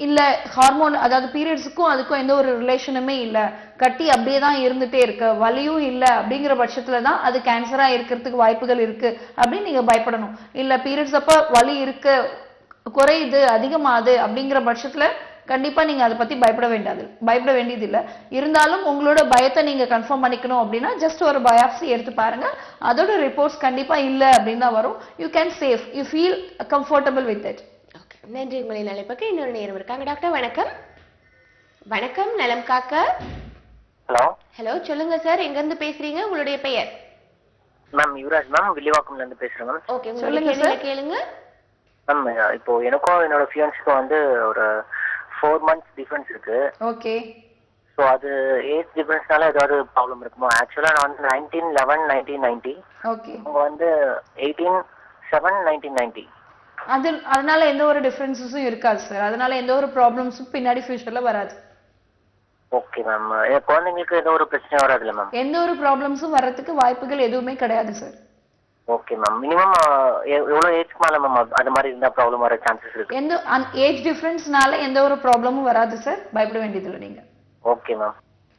இல்ல ஹார்மோன் அதாவது பீரியட்ஸுக்கும் அதுக்கும் எந்த ஒரு ரிலேஷனுமே இல்ல, கட்டி அப்படியே தான் இருந்துட்டே இருக்கு, வலியும் இல்ல அப்படிங்கிற பட்சத்துல தான் அது கேன்சரா இருக்கிறதுக்கு வாய்ப்புகள் இருக்கு அப்படின்னு நீங்க பயப்படணும். இல்ல பீரியட்ஸ் அப்ப வலி இருக்கு, குறையுது, அதிகமாகுது அப்படிங்கிற பட்சத்துல கண்டிப்பா நீங்க அதை பத்தி பயப்பட வேண்டியது இல்ல. இருந்தாலும் உங்களோட பயத்தை நீங்க கன்ஃபார்ம் பண்ணிக்கணும் அப்படின்னா ஜஸ்ட் ஒரு பயாப்சி எடுத்து பாருங்க. அதோட ரிப்போர்ட்ஸ் கண்டிப்பா இல்ல அப்படின்னு தான் வரும். You can safe, you feel comfortable with it. நன்றி. உங்களின் அழைப்புக்கு இன்னொரு நேரம் இருக்காங்க. டாக்டர் வணக்கம். வணக்கம், நலம் காக்க. ஹலோ. ஹலோ, சொல்லுங்க சார், எங்க இருந்து பேசுறீங்க, உங்களுடைய பெயர்? மேம் யுவராஜ் மேம், வில்லிவாக்கம்ல இருந்து பேசுறேன் மேம். ஓகே, சொல்லுங்க கேளுங்க. மேம் இப்போ எனக்கும் என்னோட ஃபியான்ஸுக்கும் வந்து ஒரு 4 months டிஃபரன்ஸ் இருக்கு. ஓகே. ஸோ அது ஏஜ் டிஃபரன்ஸ்னால ஏதாவது ப்ராப்ளம் இருக்குமோ? ஆக்சுவலா நான் வந்து 19/11/1990. ஓகே. அவங்க வந்து 18/7/1990. அதனால எந்த ஒரு டிஃபரன்ஸஸும் இருக்காது சார். அதனால எந்த ஒரு ப்ராப்ளம்ஸும் பின்னாடி ஃபியூச்சர்ல வராது. Okay ma'am. குழந்தைங்களுக்கு எந்த ஒரு பிரச்சனையும் வராதுல்ல மேம்? எந்த ஒரு ப்ராப்ளம்ஸும் வர்றதுக்கு வாய்ப்புகள் எதுவுமே கிடையாது சார். Okay ma'am. மினிமம் எவ்வளவு ஏஜ்க்கு மேல மேம் அது மாதிரி இருந்தா ப்ராப்ளம் வர சான்சஸ் இருக்கு? எந்த ஏஜ் டிஃபரன்ஸ்னால எந்த ஒரு ப்ராப்ளமும் வராது சார், பயப்பட வேண்டியதில்லை நீங்க. Okay ma'am.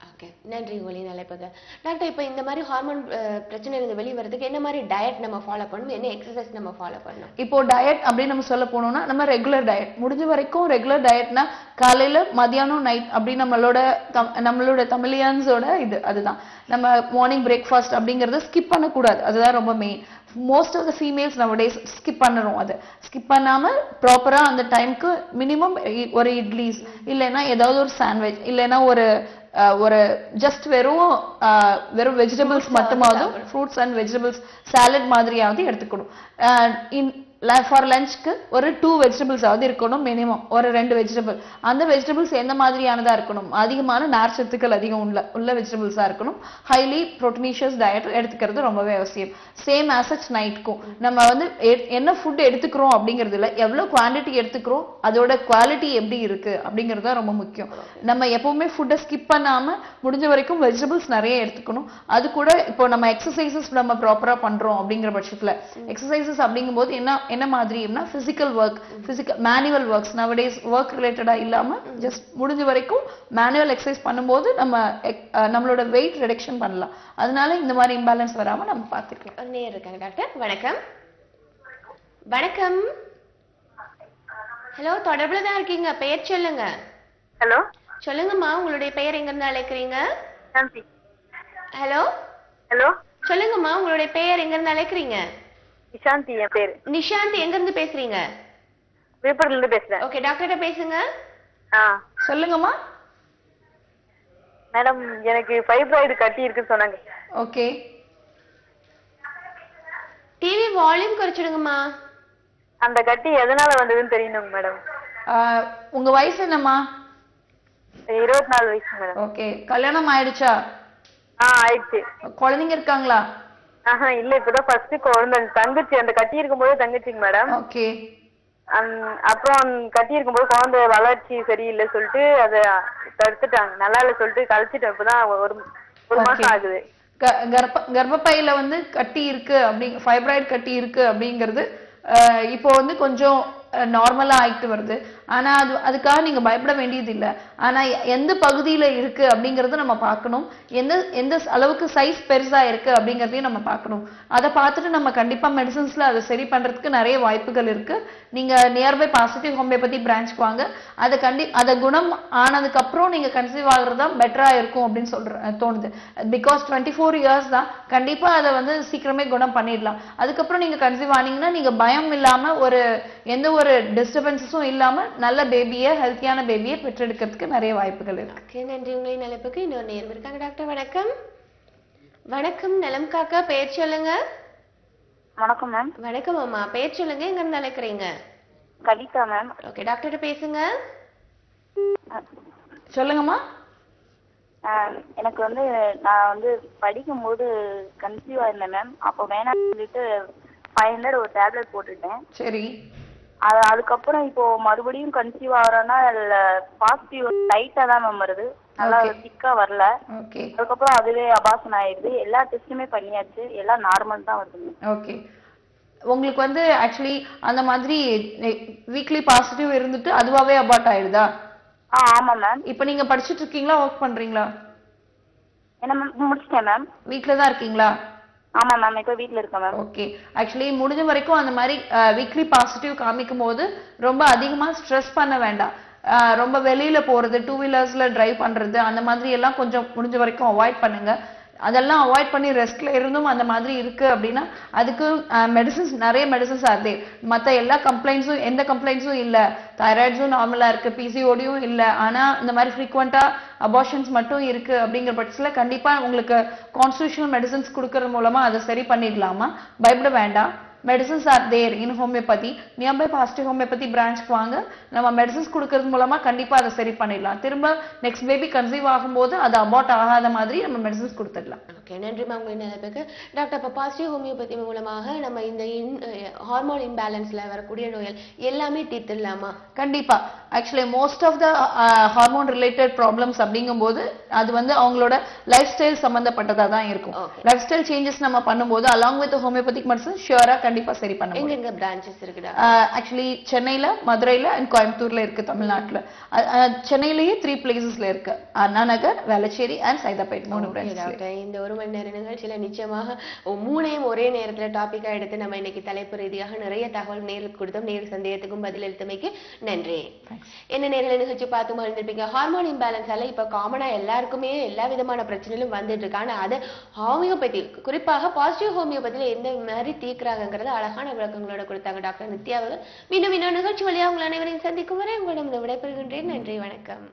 ஓகே, நன்றி உங்களின் அழைப்புக்கு. டாக்டர், இப்போ இந்த மாதிரி ஹார்மோன் பிரச்சனையிலிருந்து வெளியே வரதுக்கு என்ன மாதிரி டயட் நம்ம ஃபாலோ பண்ணணும், என்ன எக்ஸசைஸ் நம்ம ஃபாலோ பண்ணணும்? இப்போ டயட் அப்படின்னு நம்ம சொல்ல போனோம்னா நம்ம ரெகுலர் டயட், முடிஞ்ச வரைக்கும் ரெகுலர் டயட்னா காலையில மதியானம் நைட் அப்படி நம்மளோட தமிழியன்ஸோட அதுதான். நம்ம மார்னிங் பிரேக்ஃபாஸ்ட் அப்படிங்கறத ஸ்கிப் பண்ணக்கூடாது, அதுதான் ரொம்ப main. Most of the females nowadays skip பண்ணுறோம். அதை ஸ்கிப் பண்ணாம ப்ராப்பரா அந்த டைம்க்கு மினிமம் ஒரு இட்லிஸ் இல்லைன்னா ஏதாவது ஒரு சாண்ட்விச் இல்லைன்னா ஒரு ஜஸ்ட் வெறும் வெஜிடபிள்ஸ் மட்டுமாவது, ஃப்ரூட்ஸ் அண்ட் வெஜிடபிள்ஸ் சாலட் மாதிரியாவது எடுத்துக்கணும். ஃபார் லஞ்ச்க்கு ஒரு 2 வெஜிடபிள்ஸ் ஆவது இருக்கணும் மினிமம், ஒரு 2 வெஜிடபிள். அந்த வெஜிடபிள்ஸ் எந்த மாதிரியானதா இருக்கணும்? அதிகமான நார்ச்சத்துக்கள் அதிகம் உள்ள வெஜிடபிள்ஸா இருக்கணும். ஹைலி ப்ரோட்டீனிஷியஸ் டயட் எடுத்துக்கிறது ரொம்பவே அவசியம். சேம் ஆசச் நைட்க்கும் நம்ம வந்து என்ன ஃபுட் எடுத்துக்கிறோம் அப்படிங்கிறது இல்லை, எவ்வளோ குவான்டிட்டி எடுத்துக்கிறோம், அதோட குவாலிட்டி எப்படி இருக்கு அப்படிங்கிறது தான் ரொம்ப முக்கியம். நம்ம எப்பவுமே ஃபுட்டை ஸ்கிப் பண்ணாம முடிஞ்ச வரைக்கும் வெஜிடபிள்ஸ் நிறைய எடுத்துக்கணும். அது கூட இப்போ நம்ம எக்ஸசைசஸ் நம்ம ப்ராப்பரா பண்றோம் அப்படிங்கிற பட்சத்துல எக்ஸசைசஸ் அப்படிங்கும்போது என்ன மாதிரினா physical manual works nowadays work ரிலேட்டடா இல்லாம ஜஸ்ட் முடிஞ்ச வரைக்கும் மேனுவல் எக்ஸசைஸ் பண்ணும்போது நம்மளோட வெயிட் ரிடக்ஷன் பண்ணலாம். அதனால இந்த மாதிரி இம்பேலன்ஸ் வராம நம்ம பார்த்துக்கலாம். நேர் இருக்காங்க. டாக்டர் வணக்கம். வணக்கம். ஹலோ, தொடர்புல தான் இருக்கீங்க, பெயர் சொல்லுங்க. ஹலோ, சொல்லுங்கம்மா, உங்களுடைய பெயர் எங்க இருந்து அழைக்கிறீங்க? சாந்தி. ஹலோ ஹலோ, சொல்லுங்கம்மா, உங்களுடைய பெயர் எங்க இருந்து அழைக்கிறீங்க? நிஷாந்தி என் பேரு. நிஷாந்த், எங்க இருந்து பேசுறீங்க? விழுப்புரத்துல இருந்து பேசுறேன். ஓகே, டாக்டர்கிட்ட பேசுங்க. சொல்லுங்கம்மா. மேடம், எனக்கு ஃபைப்ராய்டு கட்டி இருக்குன்னு சொன்னாங்க. ஓகே. டிவி வால்யூம் குறைச்சிடுங்கம்மா. அந்த கட்டி எதனால வந்ததுன்னு தெரியணும் மேடம். உங்க வயசு என்னம்மா? 24 வயசு மேடம். ஓகே. கல்யாணம் ஆயிடுச்சா? ஆயிடுச்சு. குழந்தைங்க இருக்காங்களா? இல்ல, இப்பதான் ஃபர்ஸ்ட் குழந்தை. தங்கச்சி அந்த கட்டி இருக்கும்போது தங்கச்சிங்க மேடம். ஓகே. அப்புறம் கட்டி இருக்கும்போது குழந்தை வளர்ச்சி சரியில்லை சொல்லிட்டு அதை தடுத்துட்டாங்க. நல்லா இல்ல சொல்லிட்டு கழிச்சிட்டேன். இப்பதான் ஒரு மாசம் ஆகுது. கர்ப்பப்பையில வந்து கட்டி இருக்கு ஃபைப்ராய்டு கட்டி இருக்கு அப்படிங்கிறது இப்போ வந்து கொஞ்சம் நார்மலா ஆயிட்டு வருது. ஆனா அதுக்காக நீங்க பயப்பட வேண்டியது இல்லை. ஆனா எந்த பகுதியில இருக்கு அப்படிங்கறத நம்ம பார்க்கணும். எந்த அளவுக்கு சைஸ் பெருசா இருக்கு அப்படிங்கறதையும் நம்ம பார்க்கணும். அதை பார்த்துட்டு நம்ம கண்டிப்பா மெடிசன்ஸ்ல அதை சரி பண்றதுக்கு நிறைய வாய்ப்புகள் இருக்கு. நீங்க நியர்பை பாசிட்டிவ் ஹோமியோபதி பிரான்ச்க்கு வாங்க. அதை குணம் ஆனதுக்கு அப்புறம் நீங்க கன்சீவ் ஆகுறது தான் பெட்டரா இருக்கும் அப்படின்னு தோணுது. பிகாஸ் 24 இயர்ஸ் தான், கண்டிப்பா அதை வந்து சீக்கிரமே குணம் பண்ணிடலாம். அதுக்கப்புறம் நீங்க கன்சீவ் ஆனீங்கன்னா நீங்க பயம் இல்லாம எந்த ஒரு டிஸ்டர்பன்ஸஸும் இல்லாம நல்ல பேபியை, ஹெல்த்தியான பேபியை பெற்றெடுக்கிறதுக்கு நிறைய வாய்ப்புகள் இருக்கு. நன்றி. உங்களின் அழைப்புக்கு இன்னொரு நேரம் இருக்காங்க. டாக்டர் வணக்கம். வணக்கம், நலம் காக்கா, பெயர் சொல்லுங்க. வணக்கம் மேம். வணக்கம் அம்மா, பெயர் சொல்லுங்க, எங்க இருந்து அழைக்கிறீங்க? கவிதா மேம். ஓகே, டாக்டர்கிட்ட பேசுங்க. சொல்லுங்கம்மா. எனக்கு வந்து நான் வந்து படிக்கும்போது கன்சீவ் ஆயிருந்தேன் மேம். அப்போ வேணாம்னு சொல்லிட்டு 500 ஒரு டேப்லெட் போட்டுட்டேன். சரி. அதுக்கப்புறம் இப்போ மறுபடியும் கன்சீவ் ஆகிறோன்னா அதில் பாசிட்டிவ் லைட்டாக தான் மேம் வருது, நல்லா திக்கா வரல. ஓகே. அதுக்கப்புறம் அதுவே அபார்ஷன் ஆயிடுது. எல்லா டெஸ்ட்டுமே பண்ணியாச்சு, எல்லாம் நார்மல் தான் வருது. ஓகே. உங்களுக்கு வந்து ஆக்சுவலி அந்த மாதிரி வீக்லி பாசிட்டிவ் இருந்துட்டு அதுவாவே அபார்ட் ஆயிடுதா? ஆமா மேம். இப்போ நீங்க படிச்சிட்டு இருக்கீங்களா, ஒர்க் பண்றீங்களா? என்ன மேம்? முடிச்சிட்டேன் மேம். வீட்ல தான் இருக்கீங்களா? ஆமா மேம், இப்போ வீட்ல இருக்கேன் மேம். ஓகே. ஆக்சுவலி முடிஞ்ச வரைக்கும் அந்த மாதிரி வீக்லி பாசிட்டிவ் காமிக்கும் போது ரொம்ப அதிகமா ஸ்ட்ரெஸ் பண்ண வேண்டாம். ரொம்ப வெளியில போறது, 2 வீலர்ஸ்ல டிரைவ் பண்றது, அந்த மாதிரி எல்லாம் கொஞ்சம் முடிஞ்ச வரைக்கும் அவாய்ட் பண்ணுங்க. அதெல்லாம் அவாய்ட் பண்ணி ரெஸ்ட்ல இருந்தும் அந்த மாதிரி இருக்கு அப்படின்னா அதுக்கு மெடிசன்ஸ், நிறைய மெடிசன்ஸ் அதே மற்ற எல்லா கம்ப்ளைண்ட்ஸும், எந்த கம்ப்ளைண்ட்ஸும் இல்லை, தைராய்ட்ஸும் நார்மலா இருக்கு, பிசிஓடியும் இல்லை, ஆனா இந்த மாதிரி ஃப்ரீக்வெண்டா அபார்ஷன்ஸ் மட்டும் இருக்கு அப்படிங்கிற பட்சத்துல கண்டிப்பா உங்களுக்கு கான்ஸ்டிடியூஷனல் மெடிசன்ஸ் கொடுக்கறது மூலமா அதை சரி பண்ணிடலாமா? பயப்பட வேண்டாம். Medicines are there in homeopathy. Nearby positive homeopathy பிரான்ச்க்கு வாங்க. நம்ம மெடிசன்ஸ் கொடுக்கறது மூலமா கண்டிப்பா அதை சரி பண்ணிடலாம். திரும்ப நெக்ஸ்ட் பேபி கன்சீவ் ஆகும்போது அது அபார்ட் ஆகாத மாதிரி நம்ம மெடிசன்ஸ் கொடுத்துடலாம். ஓகே, நன்றி மேம். உங்கள் நிலைப்புக்கு டாக்டர். இப்போ பாசிட்டிவ் ஹோமியோபதி மூலமாக நம்ம இந்த ஹார்மோன் இம்பேலன்ஸ்ல வரக்கூடிய நோய்கள் எல்லாமே தீர்த்துடலாமா? கண்டிப்பா. Actually most of the hormone related problems அப்படிங்கும்போது அது வந்து அவங்களோட லைஃப் ஸ்டைல் சம்பந்தப்பட்டதா தான் இருக்கும். லைஃப் ஸ்டைல் சேஞ்சஸ் நம்ம பண்ணும்போது அலாங் வித் ஹோமியோபதிக் மெடிசன் ஷியரா கண்டிப்பா சரி பண்ண முடியும். எங்க பிரான்ச்சஸ் இருக்குடா? ஆக்சுவலி சென்னையில, மதுரையில அண்ட் கோயம்புத்தூர்ல இருக்கு தமிழ்நாட்டுல. சென்னையிலேயே 3 பிளேசஸ்ல இருக்கு. Anna Nagar, Velachery and Saidapet 3 branches. இந்த 1 மணி நேர நிகழ்ச்சியில நிச்சயமாக 3ஐயும் ஒரே நேரத்துல டாபிக்கா எடுத்து நம்ம இன்னைக்கு தலைப்பு ரீதியாக நிறைய தகவல் நேருக்கு கொடுத்தோம். நேரு சந்தேகத்துக்கும் பதிலளித்தமைக்கு நன்றி. என்ன நேரில் நிகழ்ச்சி பார்த்து மறந்துருப்பீங்க. ஹார்மோன் இம்பேலன்ஸால இப்ப காமனா எல்லாருக்குமே எல்லா விதமான பிரச்சனைகளும் வந்துட்டு இருக்கு. ஆனா அது ஹோமியோபதி, குறிப்பாக பாசிட்டிவ் ஹோமியோபதியில எந்த மாதிரி தீர்க்கிறாங்கிறத அழகான விளக்கங்களோட கொடுத்தாங்க டாக்டர் நித்யா அவர்கள். மீண்டும் இன்னொரு நிகழ்ச்சி வழியாக உங்கள் அனைவரையும் சந்திக்கும் வரை உங்களிடம் விடைபெறுகின்றேன். நன்றி, வணக்கம்.